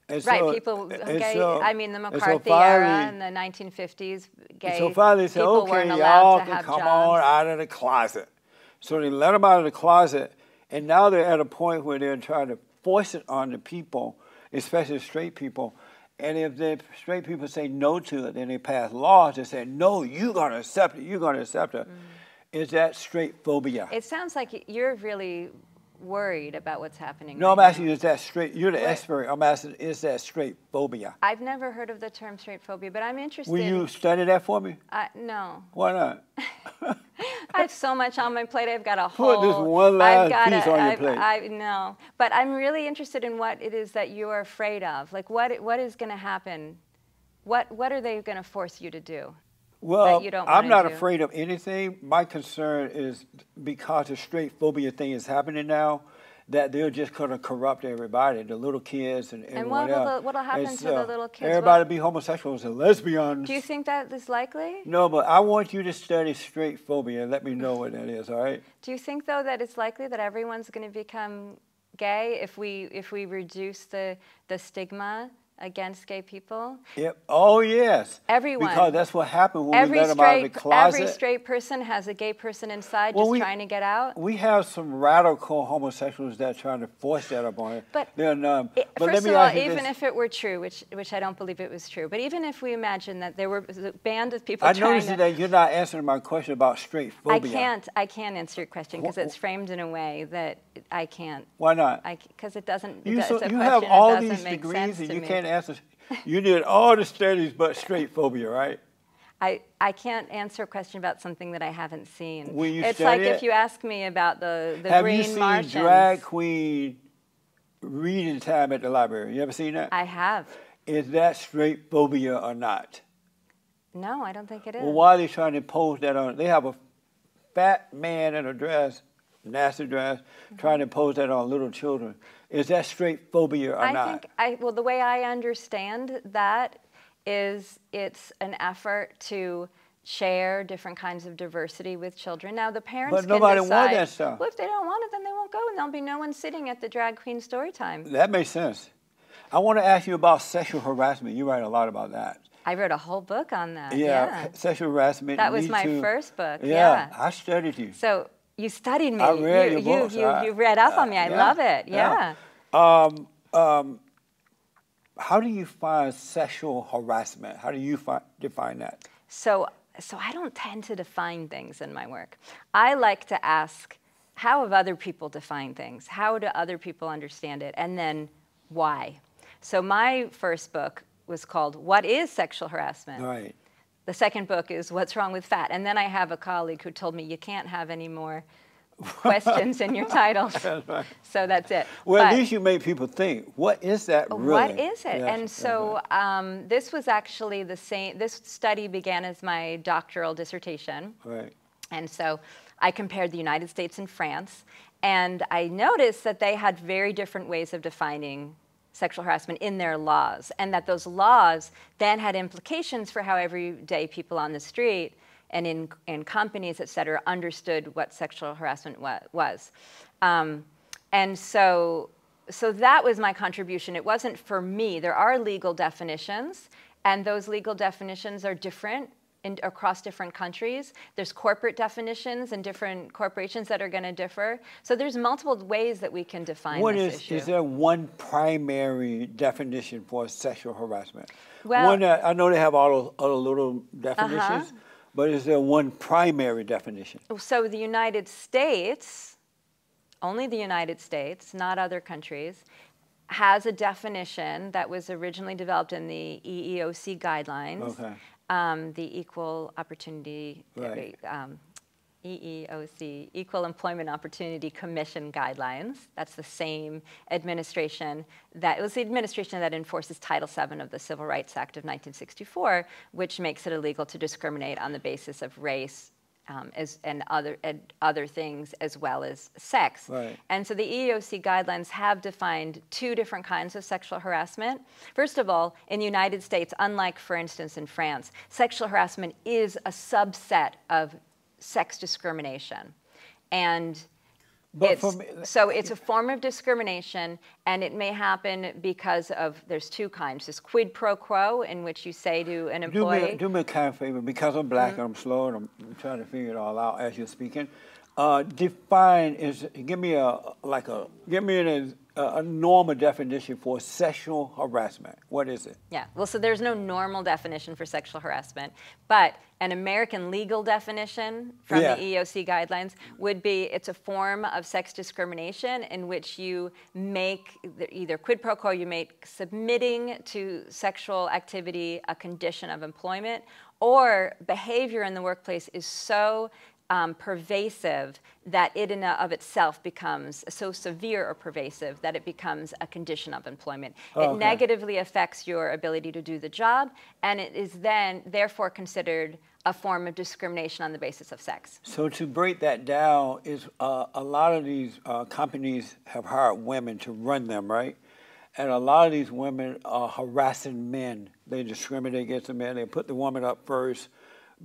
And right, so, people, gay, so, I mean, the so McCarthy finally, era in the 1950s, gay so finally they said, people okay, weren't y'all allowed to can have come jobs. on out of the closet. So they let them out of the closet, and now they're at a point where they're trying to force it on the people, especially straight people. And if the straight people say no to it, then they pass laws that say, no, you're going to accept it, you're going to accept it. Is that straight phobia? It sounds like you're really worried about what's happening. No, right I'm asking now. you, is that straight? You're the expert. I'm asking, is that straight phobia? I've never heard of the term straight phobia, but I'm interested. Will you study that for me? No. Why not? I have so much on my plate. I've got a whole. Put this one last piece on your plate. No, but I'm really interested in what it is that you are afraid of. Like, what is going to happen? What are they going to force you to do? Well, that you don't I'm not do? afraid of anything. My concern is because the straight phobia thing is happening now, that they're just going to corrupt everybody, the little kids and everyone else. What'll happen to the little kids? Everybody be homosexuals and lesbians. Do you think that is likely? No, but I want you to study straight phobia and let me know what that is, all right? Do you think, though, that it's likely that everyone's going to become gay if we reduce the stigma against gay people? Yep. Oh, yes. Everyone. Because that's what happened when we let them out of the closet. Every straight person has a gay person inside trying to get out. We have some radical homosexuals that are trying to force that upon it. But, they're numb. But first of all, even if it were true, which I don't believe it was true, but even if we imagine that there were a band of people I noticed that you're not answering my question about straight phobia. I can't answer your question because it's framed in a way that I can't. Why not? Because it doesn't. You it's a have question all that doesn't these make degrees sense and to you me. can't answer. You did all the studies but straight phobia, right? I can't answer a question about something that I haven't seen. Will you it's study like it? if you ask me about the Have Green you seen Martians. Drag Queen reading time at the library? You ever seen that? I have. Is that straight phobia or not? No, I don't think it is. Well, why are they trying to impose that on? They have a fat man in a dress, nasty dress, trying to impose that on little children. Is that straight phobia or not? Well, the way I understand that is it's an effort to share different kinds of diversity with children. Now, the parents But nobody can wants decide, that stuff. well, if they don't want it, then they won't go, and there'll be no one sitting at the drag queen story time. That makes sense. I want to ask you about sexual harassment. You write a lot about that. I wrote a whole book on that. Yeah. Sexual harassment. That was Me my Too. first book. Yeah, I studied you. So you studied me. I read your books. You read up on me. I love it. Yeah. How do you find sexual harassment? How do you define that? So I don't tend to define things in my work. I like to ask, how have other people defined things? How do other people understand it? And then why? So my first book was called What is Sexual Harassment? Right. The second book is What's Wrong with Fat? And then I have a colleague who told me you can't have any more questions in your titles. That's right. So that's it. Well, at least you make people think, what is that really? What is it? Yes, And so this was actually the same, this study began as my doctoral dissertation. Right. And so I compared the United States and France, and I noticed that they had very different ways of defining sexual harassment in their laws, and that those laws then had implications for how everyday people on the street and in companies, et cetera, understood what sexual harassment was. And so that was my contribution. It wasn't for me. There are legal definitions, and those legal definitions are different across different countries. There's corporate definitions and different corporations that are going to differ. So there's multiple ways that we can define this issue. Is there one primary definition for sexual harassment? Well, I know they have all other little definitions, but is there one primary definition? So the United States, only the United States, not other countries, has a definition that was originally developed in the EEOC guidelines, the Equal Opportunity, EEOC, Equal Employment Opportunity Commission guidelines. That's the same administration it was the administration that enforces Title VII of the Civil Rights Act of 1964, which makes it illegal to discriminate on the basis of race, and other things as well as sex. And so the EEOC guidelines have defined two different kinds of sexual harassment. First of all, in the United States, unlike, for instance, in France, sexual harassment is a subset of sex discrimination. And so it's a form of discrimination, and it may happen because of, there's two kinds. There's quid pro quo, in which you say to an employee... Do me a kind of favor, because I'm black and I'm slow and I'm trying to figure it all out as you're speaking. Give me a normal definition for sexual harassment. What is it? Yeah, well, so there's no normal definition for sexual harassment, but an American legal definition from the EEOC guidelines would be it's a form of sex discrimination in which you make either quid pro quo, you make submitting to sexual activity a condition of employment, or behavior in the workplace is so pervasive that it in and of itself becomes so severe or pervasive that it becomes a condition of employment. It negatively affects your ability to do the job, and it is then therefore considered a form of discrimination on the basis of sex. So to break that down, is a lot of these companies have hired women to run them, right? And a lot of these women are harassing men. They discriminate against the men. They put the woman up first,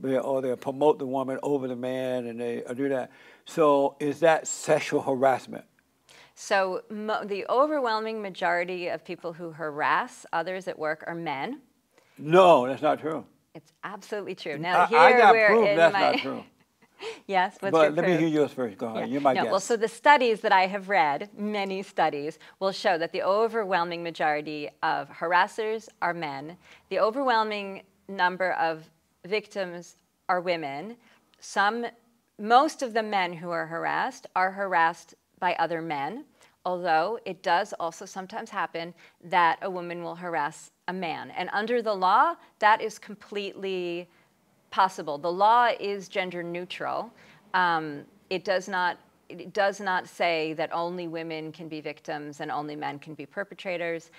or they promote the woman over the man, and they do that. So is that sexual harassment? So the overwhelming majority of people who harass others at work are men. No, that's not true. It's absolutely true. Now here I got we're proof in that's not true. Yes, what's but your let proof? me hear yours first. Go ahead. You're my guest. Well, so the studies that I have read, many studies, will show that the overwhelming majority of harassers are men. The overwhelming number of victims are women. Most of the men who are harassed by other men, although it does also sometimes happen that a woman will harass a man. And under the law, that is completely possible. The law is gender neutral. It does not say that only women can be victims and only men can be perpetrators.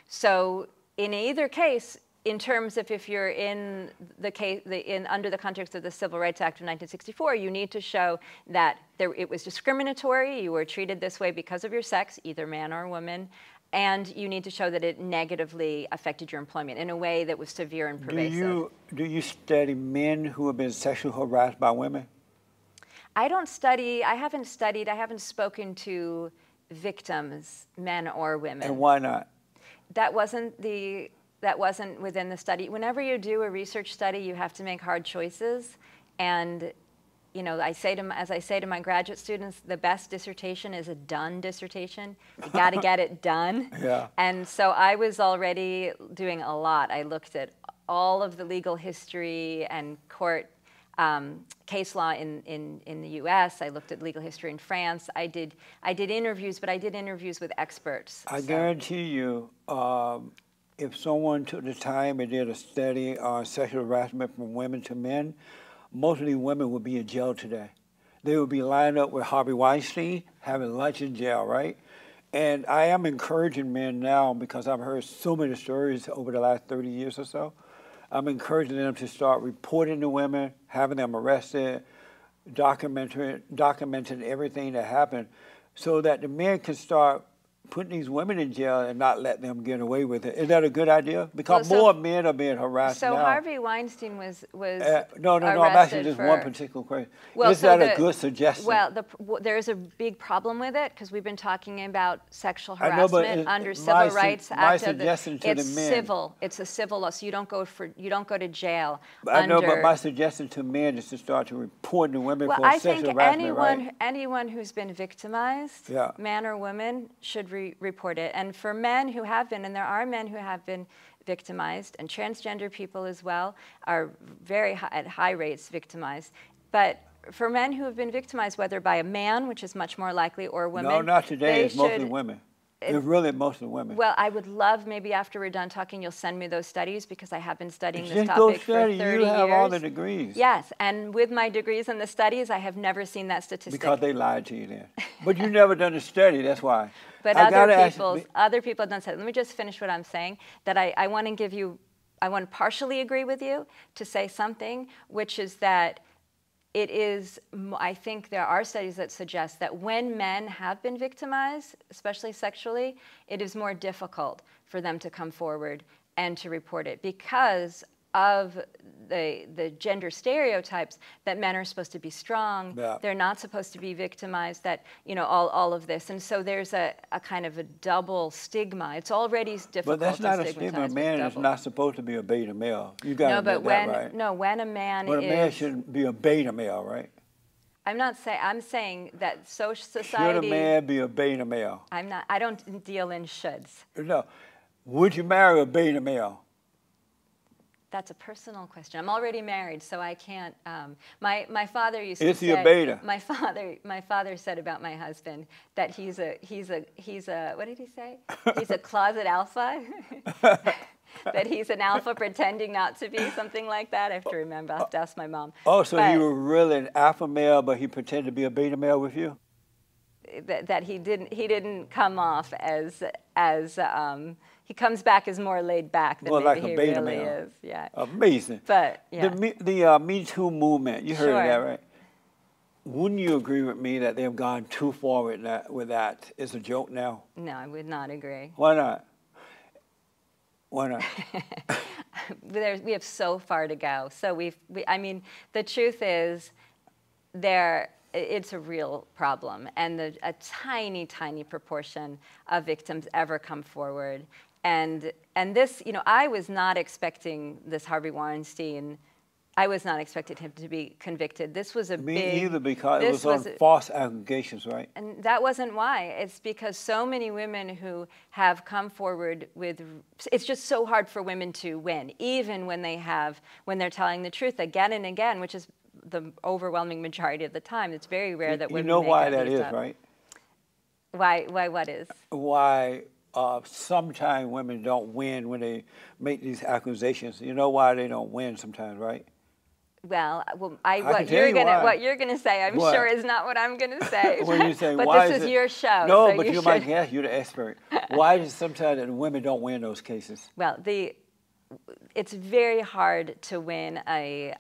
So in either case, in terms of if you're in the case, under the context of the Civil Rights Act of 1964, you need to show that it was discriminatory, you were treated this way because of your sex, either man or woman, and you need to show that it negatively affected your employment in a way that was severe and pervasive. Do you study men who have been sexually harassed by women? I haven't spoken to victims, men or women. And why not? That wasn't within the study. Whenever you do a research study, you have to make hard choices. And as I say to my graduate students, the best dissertation is a done dissertation. You got to get it done. Yeah. And so I was already doing a lot. I looked at all of the legal history and court case law in the U.S. I looked at legal history in France. I did interviews, but I did interviews with experts. I guarantee you, if someone took the time and did a study on sexual harassment from women to men, most of these women would be in jail today. They would be lined up with Harvey Weinstein, having lunch in jail, right? And I am encouraging men now, because I've heard so many stories over the last 30 years or so. I'm encouraging them to start reporting to women, having them arrested, documenting everything that happened, so that the men can start putting these women in jail and not let them get away with it. Is that a good idea? Because Well, more men are being harassed now. So Harvey Weinstein was no, I'm asking just one particular question. Well, is that a good suggestion? Well, there's a big problem with it because we've been talking about sexual harassment under Civil Rights Act. My suggestion to the men. It's civil. It's a civil law, so you don't go to jail. I know, but my suggestion to men is to start to report the women for sexual harassment. Well, I think anyone who's been victimized, man or woman, should report it. And for men who have been, and there are men who have been victimized, and transgender people as well are at high rates victimized. But for men who have been victimized, whether by a man, which is much more likely, or women, no, not today. It's mostly women. It's really mostly women. Well, I would love, maybe after we're done talking, you'll send me those studies because I have been studying this topic for 30 years. You have all the degrees. Yes, and with my degrees and the studies, I have never seen that statistic. Because they lied to you then. But you've never done a study, that's why. But other people have done studies. Let me just finish what I'm saying, that I want to give you, I want to partially agree with you to say something, which is that it is, I think there are studies that suggest that when men have been victimized, especially sexually, it is more difficult for them to come forward and to report it because of the gender stereotypes that men are supposed to be strong, they're not supposed to be victimized, that, all of this. And so there's a kind of a double stigma. It's already difficult to stigmatize. But that's not a stigma. A man is not supposed to be a beta male. You got to admit that, right? No, when a man But a man shouldn't be a beta male, right? I'm saying that social society... Should a man be a beta male? I don't deal in shoulds. No. Would you marry a beta male? That's a personal question. I'm already married, so I can't. My father used to say. Is he a beta? My father said about my husband that he's a what did he say? He's a closet alpha. That he's an alpha pretending not to be, something like that. I have to remember. I'll have to ask my mom. Oh, so he was really an alpha male, but he pretended to be a beta male with you? That he didn't come off as he comes back as more laid back than maybe he really is. Yeah. Amazing. But yeah. The Me Too movement, you heard of that, right? Wouldn't you agree with me that they've gone too far with that? It's a joke now? No, I would not agree. Why not? Why not? We have so far to go. So I mean, the truth is, it's a real problem, and a tiny, tiny proportion of victims ever come forward. And this, I was not expecting this Harvey Weinstein. I was not expecting him to be convicted. This was Me either, because it was on false allegations, right? And that wasn't why. It's because so many women who have come forward with, it's just so hard for women to win, even when they're telling the truth again and again, which is the overwhelming majority of the time. It's very rare that women. You know why that is, right? Why what is? Why sometimes women don't win when they make these accusations. You know why they don't win sometimes, right? Well, what you're gonna say, I'm sure is not what I'm gonna say. When you say, but why this is your show. No, so but you might guess. You're the expert. Why is it sometimes that women don't win those cases? Well, it's very hard to win a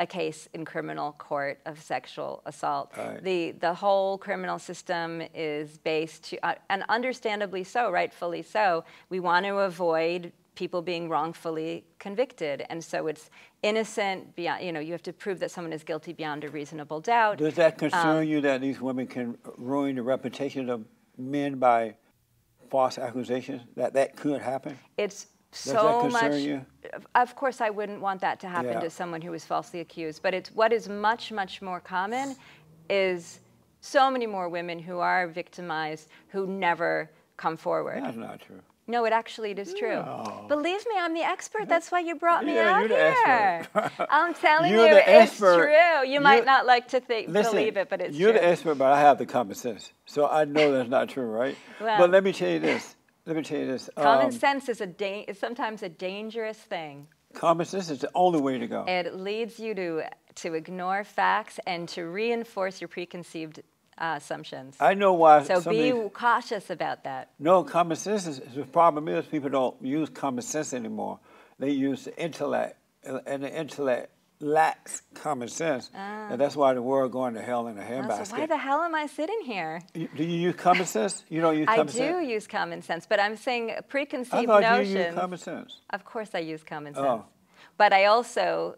case in criminal court of sexual assault. Right. The whole criminal system is based and understandably so, rightfully so. We want to avoid people being wrongfully convicted, and so it's innocent beyond. You have to prove that someone is guilty beyond a reasonable doubt. Does that concern you that these women can ruin the reputation of men by false accusations? That could happen. It's Does that concern you? Of course, I wouldn't want that to happen to someone who was falsely accused. But what is much, much more common is so many more women who are victimized who never come forward. That's not true. No, it is true. No. Believe me, I'm the expert. That's why you brought me out you're the here. Expert. I'm telling you're you, the it's expert. true. You might not like to believe it, but it's You're true. the expert, but I have the common sense. So I know that's not true, right? Well, but let me tell you this. Common sense is sometimes a dangerous thing. Common sense is the only way to go. It leads you to ignore facts and to reinforce your preconceived assumptions. I know why. So be cautious about that. No, common sense the problem is people don't use common sense anymore. They use the intellect, and the intellect lacks common sense, and that's why the world going to hell in a handbasket. So why the hell am I sitting here? Do you use common sense? You don't use common sense? I do use common sense, but I'm saying preconceived notions. notions. You use common sense. Of course I use common sense. But I also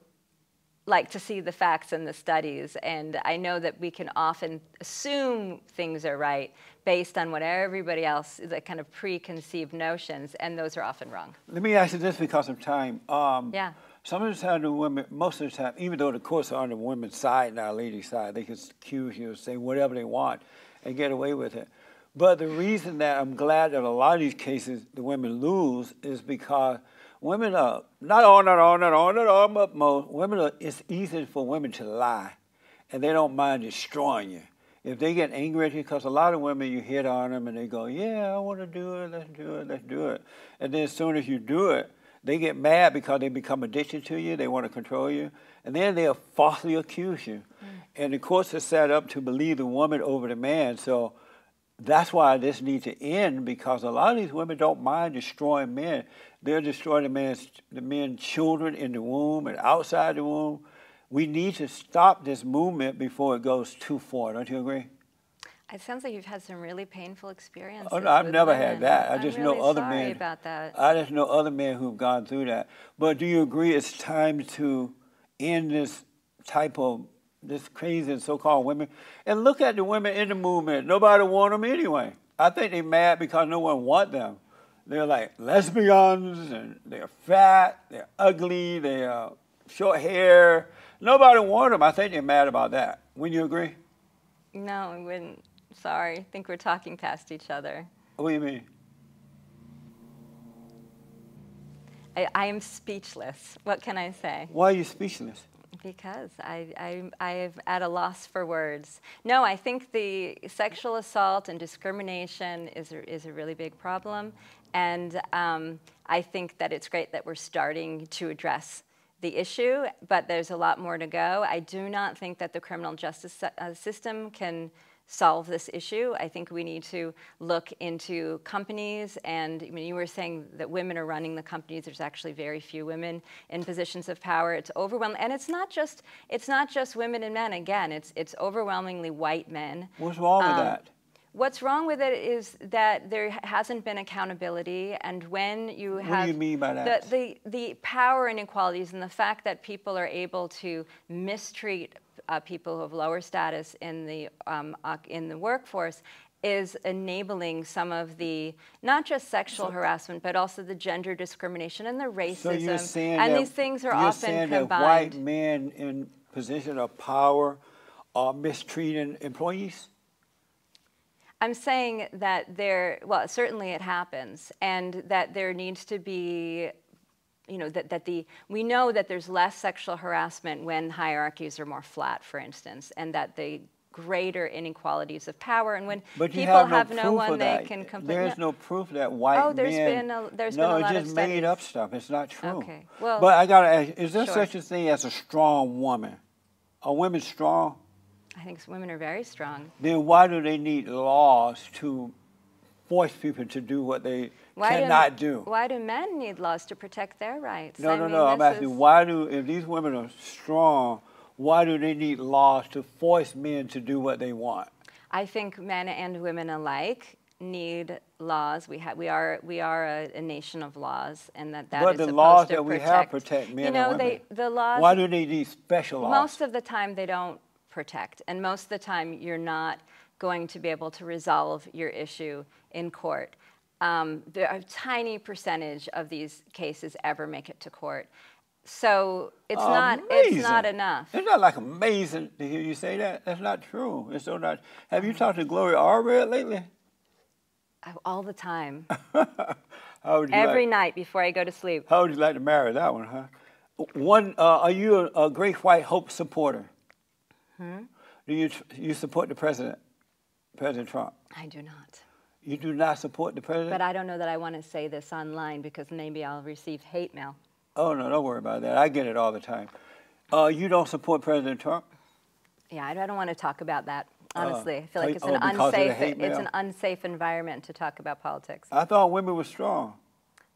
like to see the facts and the studies, and I know that we can often assume things are right based on what everybody else, the kind of preconceived notions, and those are often wrong. Let me ask you this because of time. Yeah. Some of the time the women, most of the time, even though the courts are on the women's side and our ladies' side, they can accuse you, say whatever they want and get away with it. But the reason that I'm glad that a lot of these cases the women lose is because women are, but most women are, it's easy for women to lie, and they don't mind destroying you. If they get angry at you, because a lot of women, you hit on them and they go, yeah, I want to do it, let's do it, let's do it. And then as soon as you do it, they get mad because they become addicted to you, they want to control you, and then they'll falsely accuse you. And the courts are set up to believe the woman over the man, so that's why this needs to end, because a lot of these women don't mind destroying men. They'll destroy the men's children in the womb and outside the womb. We need to stop this movement before it goes too far. Don't you agree? It sounds like you've had some really painful experiences. Oh, no, I've never women. had that. I just I'm know really other sorry men. About that. I just know other men who've gone through that. But do you agree it's time to end this type of this crazy so-called women? And look at the women in the movement. Nobody want them anyway. I think they're mad because no one want them. They're like lesbians, and they're fat, they're ugly, they're short hair. Nobody want them. I think they're mad about that. Wouldn't you agree? No, I wouldn't. Sorry. I think we're talking past each other. What do you mean? I am speechless. What can I say? Why are you speechless? Because I'm at a loss for words. No, I think the sexual assault and discrimination is a really big problem. And I think that it's great that we're starting to address the issue, but there's a lot more to go. I do not think that the criminal justice system can solve this issue. I think we need to look into companies, and I mean, you were saying that women are running the companies. There's actually very few women in positions of power. It's overwhelming, and it's not just women and men. Again, it's overwhelmingly white men. What's wrong with that? What's wrong with it is that there hasn't been accountability, and when you have... What do you mean by that? The power inequalities and the fact that people are able to mistreat people of lower status in the workforce is enabling some of the, not just sexual harassment, but also the gender discrimination and the racism. So you're saying and that, these things are you're often saying combined. That white men in position of power are mistreating employees? I'm saying that well, certainly it happens, and that there needs to be, you know, we know that there's less sexual harassment when hierarchies are more flat, for instance, and that the greater inequalities of power, and when people have no one they can complain. There's no proof that white men... there's been a lot of studies. No, it's just made up stuff. It's not true. Okay, well... But I got to ask, is there such a thing as a strong woman? Are women strong? I think women are very strong. Then why do they need laws to force people to do what they cannot do? Why do men need laws to protect their rights? No, I'm asking, why do, if these women are strong, why do they need laws to force men to do what they want? I think men and women alike need laws. We are a nation of laws, and that is supposed to protect. But the laws that we have protect men and women. The laws. Why do they need special laws? Most of the time, they don't protect, and most of the time, you're not going to be able to resolve your issue in court. There are a tiny percentage of these cases ever make it to court. So it's not enough. It's not like amazing to hear you say that. That's not true. It's so not. Have you talked to Gloria Allred lately? All the time. Every night before I go to sleep. How would you like to marry that one, huh? Are you a Great White Hope supporter? Do you support the President Trump? I do not. You do not support the president? But I don't know that I want to say this online because maybe I'll receive hate mail. Oh, no, don't worry about that. I get it all the time. You don't support President Trump? Yeah, I don't want to talk about that, honestly. I feel like it's an unsafe environment to talk about politics. I thought women were strong.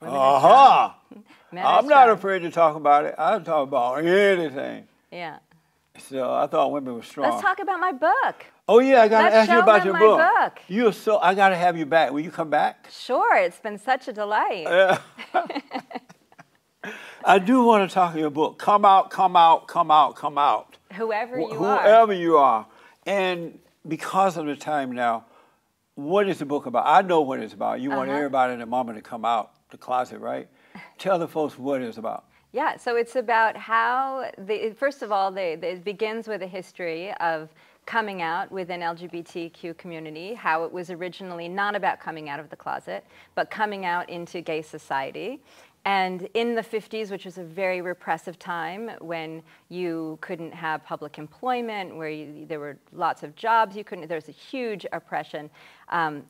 I'm not afraid to talk about it. I talk about anything. Yeah. So I thought women were strong. Let's talk about my book. Oh yeah, I gotta ask you about your book. Book. You're so. I gotta have you back. Will you come back? Sure. It's been such a delight. I do want to talk to your book. Come out, come out, come out, come out. Whoever you are. Whoever you are. And because of the time now, what is the book about? I know what it's about. You want everybody in the moment to come out the closet, right? Tell the folks what it's about. Yeah, so it's about how, first of all, it begins with a history of coming out within LGBTQ community, how it was originally not about coming out of the closet, but coming out into gay society. And in the 50s, which was a very repressive time when you couldn't have public employment, where there were lots of jobs you couldn't, there was a huge oppression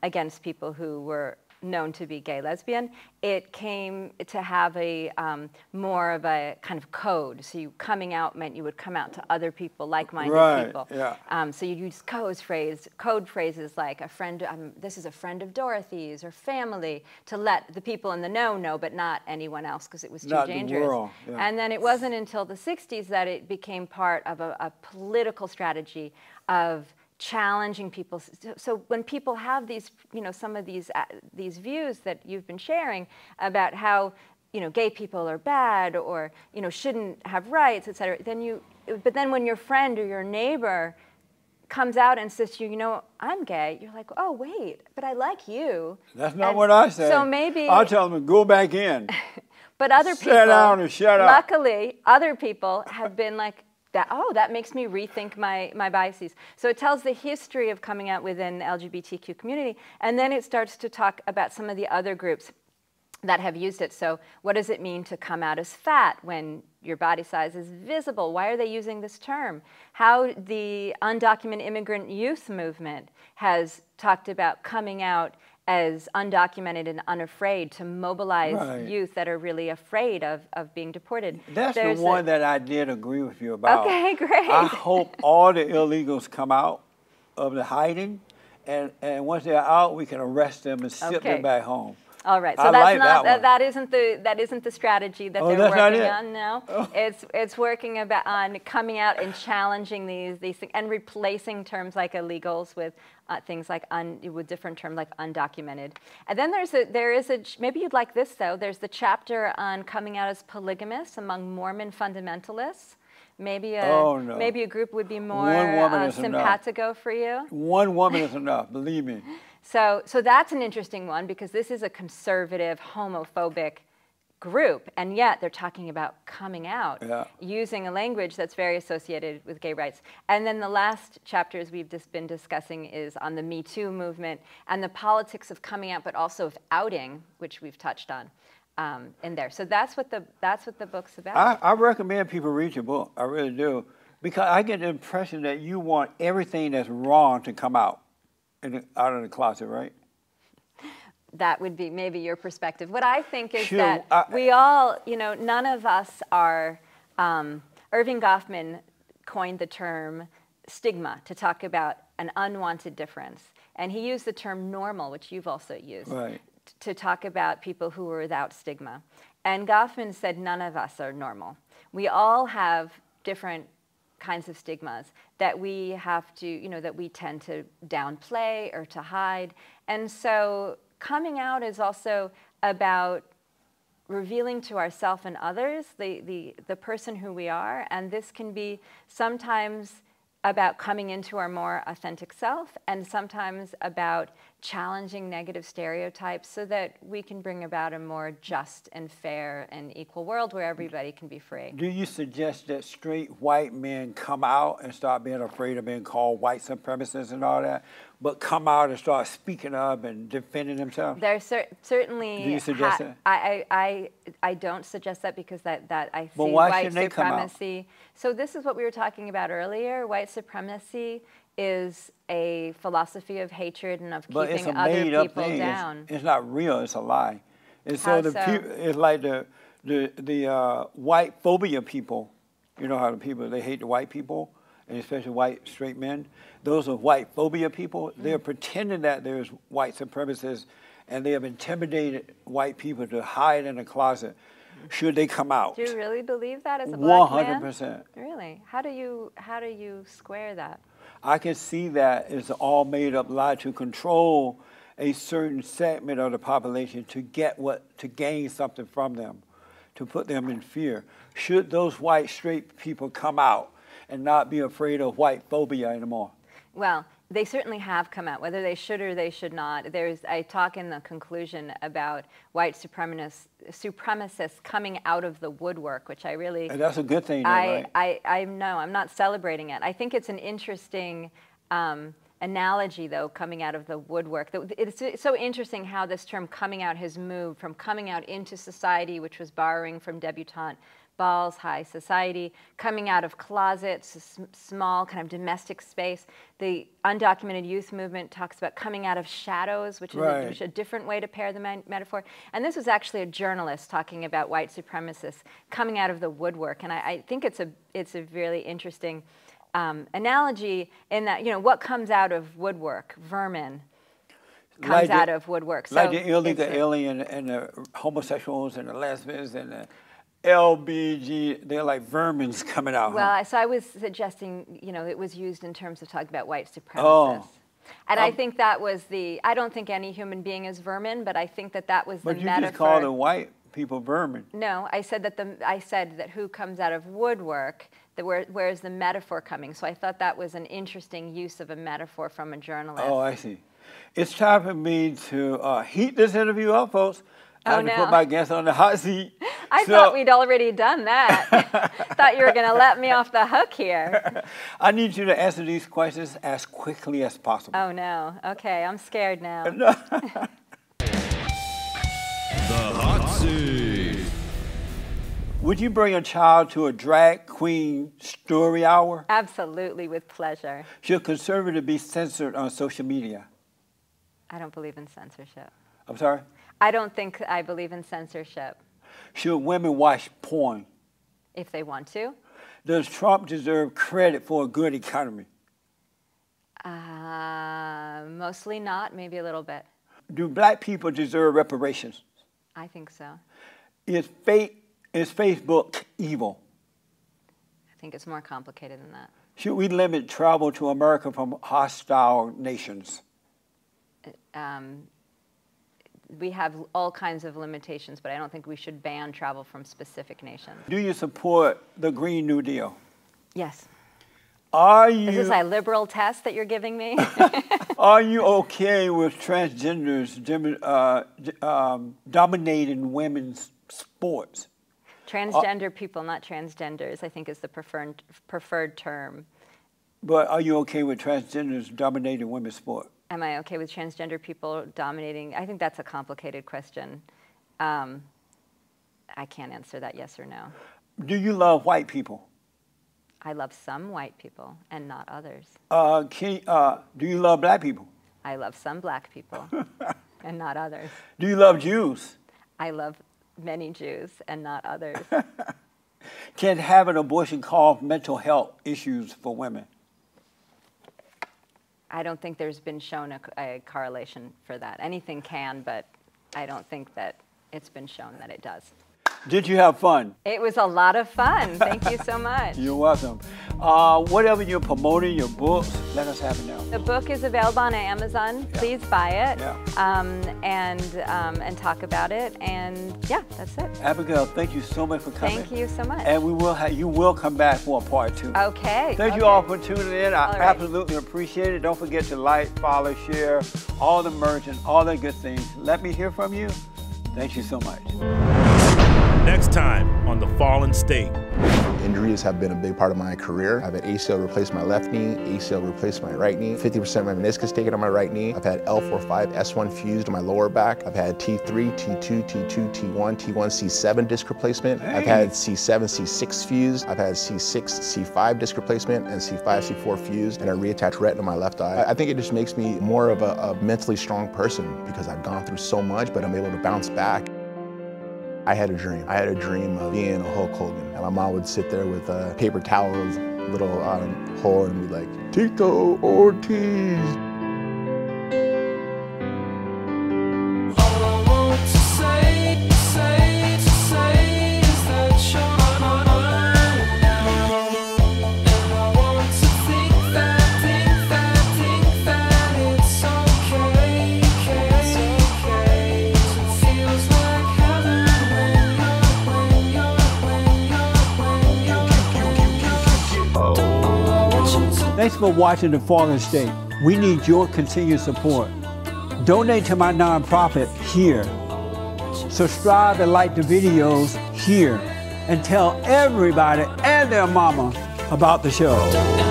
against people who were known to be gay, lesbian. It came to have a more of a kind of code. So you coming out meant you would come out to other people, like-minded people. Yeah. So you'd use code phrases like this is a friend of Dorothy's or family, to let the people in the know, but not anyone else, because it was too dangerous. The world. Yeah. And then it wasn't until the 60s that it became part of a political strategy of challenging people. So when people have these, some of these views that you've been sharing about how, gay people are bad or, shouldn't have rights, et cetera, but then when your friend or your neighbor comes out and says to you, I'm gay, you're like, oh, wait, but I like you. That's not what I say. So maybe I'll tell them to go back in. But other people, sit down and shut up. Luckily, other people have been like, that makes me rethink my biases. So it tells the history of coming out within the LGBTQ community, and then it starts to talk about some of the other groups that have used it. So what does it mean to come out as fat when your body size is visible? Why are they using this term? How the undocumented immigrant youth movement has talked about coming out as undocumented and unafraid, to mobilize youth that are really afraid of being deported. That's the one that I did agree with you about. Okay, great. I hope all the illegals come out of the hiding, and once they're out, we can arrest them and ship them back home. All right, so that isn't the strategy that they're working on now. Oh. It's working on coming out and challenging these things and replacing terms like illegals with things like with different terms like undocumented. And then there is a maybe you'd like this though. There's the chapter on coming out as polygamous among Mormon fundamentalists. Maybe a group would be more simpatico for you. One woman is enough, believe me. So that's an interesting one, because this is a conservative, homophobic group, and yet they're talking about coming out using a language that's very associated with gay rights. And then the last chapters we've just been discussing is on the Me Too movement and the politics of coming out, but also of outing, which we've touched on in there. So that's what the book's about. I recommend people read your book. I really do, because I get the impression that you want everything that's wrong to come out. Out of the closet, right? That would be maybe your perspective. What I think is that we all, none of us are, Irving Goffman coined the term stigma to talk about an unwanted difference. And he used the term normal, which you've also used, to talk about people who were without stigma. And Goffman said none of us are normal. We all have different kinds of stigmas that we have to, that we tend to downplay or to hide. And so coming out is also about revealing to ourselves and others the person who we are. And this can be sometimes about coming into our more authentic self, and sometimes about challenging negative stereotypes so that we can bring about a more just and fair and equal world where everybody can be free. Do you suggest that straight white men come out and start being afraid of being called white supremacists and all that, but come out and start speaking up and defending themselves? There's certainly. Do you suggest that? I don't suggest that, because that I see white supremacy. So this is what we were talking about earlier. White supremacy is a philosophy of hatred and of keeping other people down. It's not real. It's a lie. And so it's like the white phobia people. You know how the people, they hate the white people, and especially white straight men. Those are white phobia people. They're pretending that there's white supremacists, and they have intimidated white people to hide in a closet. should they come out. Do you really believe that as a black man? 100%. Really? How do you square that? I can see that it's all made up lie to control a certain segment of the population to gain something from them, to put them in fear. Should those white straight people come out and not be afraid of white phobia anymore? Well, they certainly have come out, whether they should or they should not. I talk in the conclusion about white supremacists coming out of the woodwork, which I really... And that's a good thing, right? No, I'm not celebrating it. I think it's an interesting analogy, though, coming out of the woodwork. It's so interesting how this term coming out has moved from coming out into society, which was borrowing from debutante balls, high society, coming out of closets, small kind of domestic space. The undocumented youth movement talks about coming out of shadows, which is a different way to pair the metaphor. And this was actually a journalist talking about white supremacists coming out of the woodwork. And I think it's a really interesting analogy in that, what comes out of woodwork? Vermin comes out of woodwork. So like the illegal alien and the homosexuals and the lesbians and the LBG, they're like vermins coming out. Well, so I was suggesting, it was used in terms of talking about white supremacists. And I think that was I don't think any human being is vermin, but I think that was the metaphor. But you just call the white people vermin. No, I said that who comes out of woodwork, where's the metaphor coming? So I thought that was an interesting use of a metaphor from a journalist. Oh, I see. It's time for me to heat this interview up, folks. I have to put my guest on the hot seat. I thought we'd already done that. Thought you were going to let me off the hook here. I need you to answer these questions as quickly as possible. Oh, no. Okay, I'm scared now. The hot seat. Would you bring a child to a drag queen story hour? Absolutely, with pleasure. Should conservative be censored on social media? I don't believe in censorship. I'm sorry? I don't think I believe in censorship. Should women watch porn? If they want to. Does Trump deserve credit for a good economy? Mostly not, maybe a little bit. Do black people deserve reparations? I think so. Is Facebook evil? I think it's more complicated than that. Should we limit travel to America from hostile nations? We have all kinds of limitations, but I don't think we should ban travel from specific nations. Do you support the Green New Deal? Yes. Is this a liberal test that you're giving me? Are you okay with transgenders dominating women's sports? Transgender people, not transgenders, I think is the preferred term. But are you okay with transgenders dominating women's sport? Am I okay with transgender people dominating? I think that's a complicated question. I can't answer that yes or no. Do you love white people? I love some white people and not others. Do you love black people? I love some black people and not others. Do you love Jews? I love many Jews and not others. Can having an abortion cause mental health issues for women? I don't think there's been shown a correlation for that. Anything can, but I don't think that it's been shown that it does. Did you have fun? It was a lot of fun. Thank you so much. You're welcome. Whatever you're promoting, your books, let us have it now. The book is available on Amazon. Yeah. Please buy it and talk about it. And yeah, that's it. Abigail, thank you so much for coming. Thank you so much. And you will come back for a part 2. Okay. Thank you all for tuning in. I absolutely appreciate it. Don't forget to like, follow, share, all the merch and all the good things. Let me hear from you. Thank you so much. Next time on The Fallen State. Injuries have been a big part of my career. I've had ACL replace my left knee, ACL replace my right knee, 50% of my meniscus taken on my right knee. I've had L4-5, S1 fused on my lower back. I've had T3, T2, T2, T1, T1, C7 disc replacement. I've had C7, C6 fused. I've had C6, C5 disc replacement and C5, C4 fused, and a reattached retina on my left eye. I think it just makes me more of a mentally strong person because I've gone through so much, but I'm able to bounce back. I had a dream. I had a dream of being a Hulk Hogan. And my mom would sit there with a paper towel with a little hole and be like, Tito Ortiz. All I want to say Thanks for watching The Fallen State. We need your continued support. Donate to my nonprofit here. Subscribe and like the videos here. And tell everybody and their mama about the show.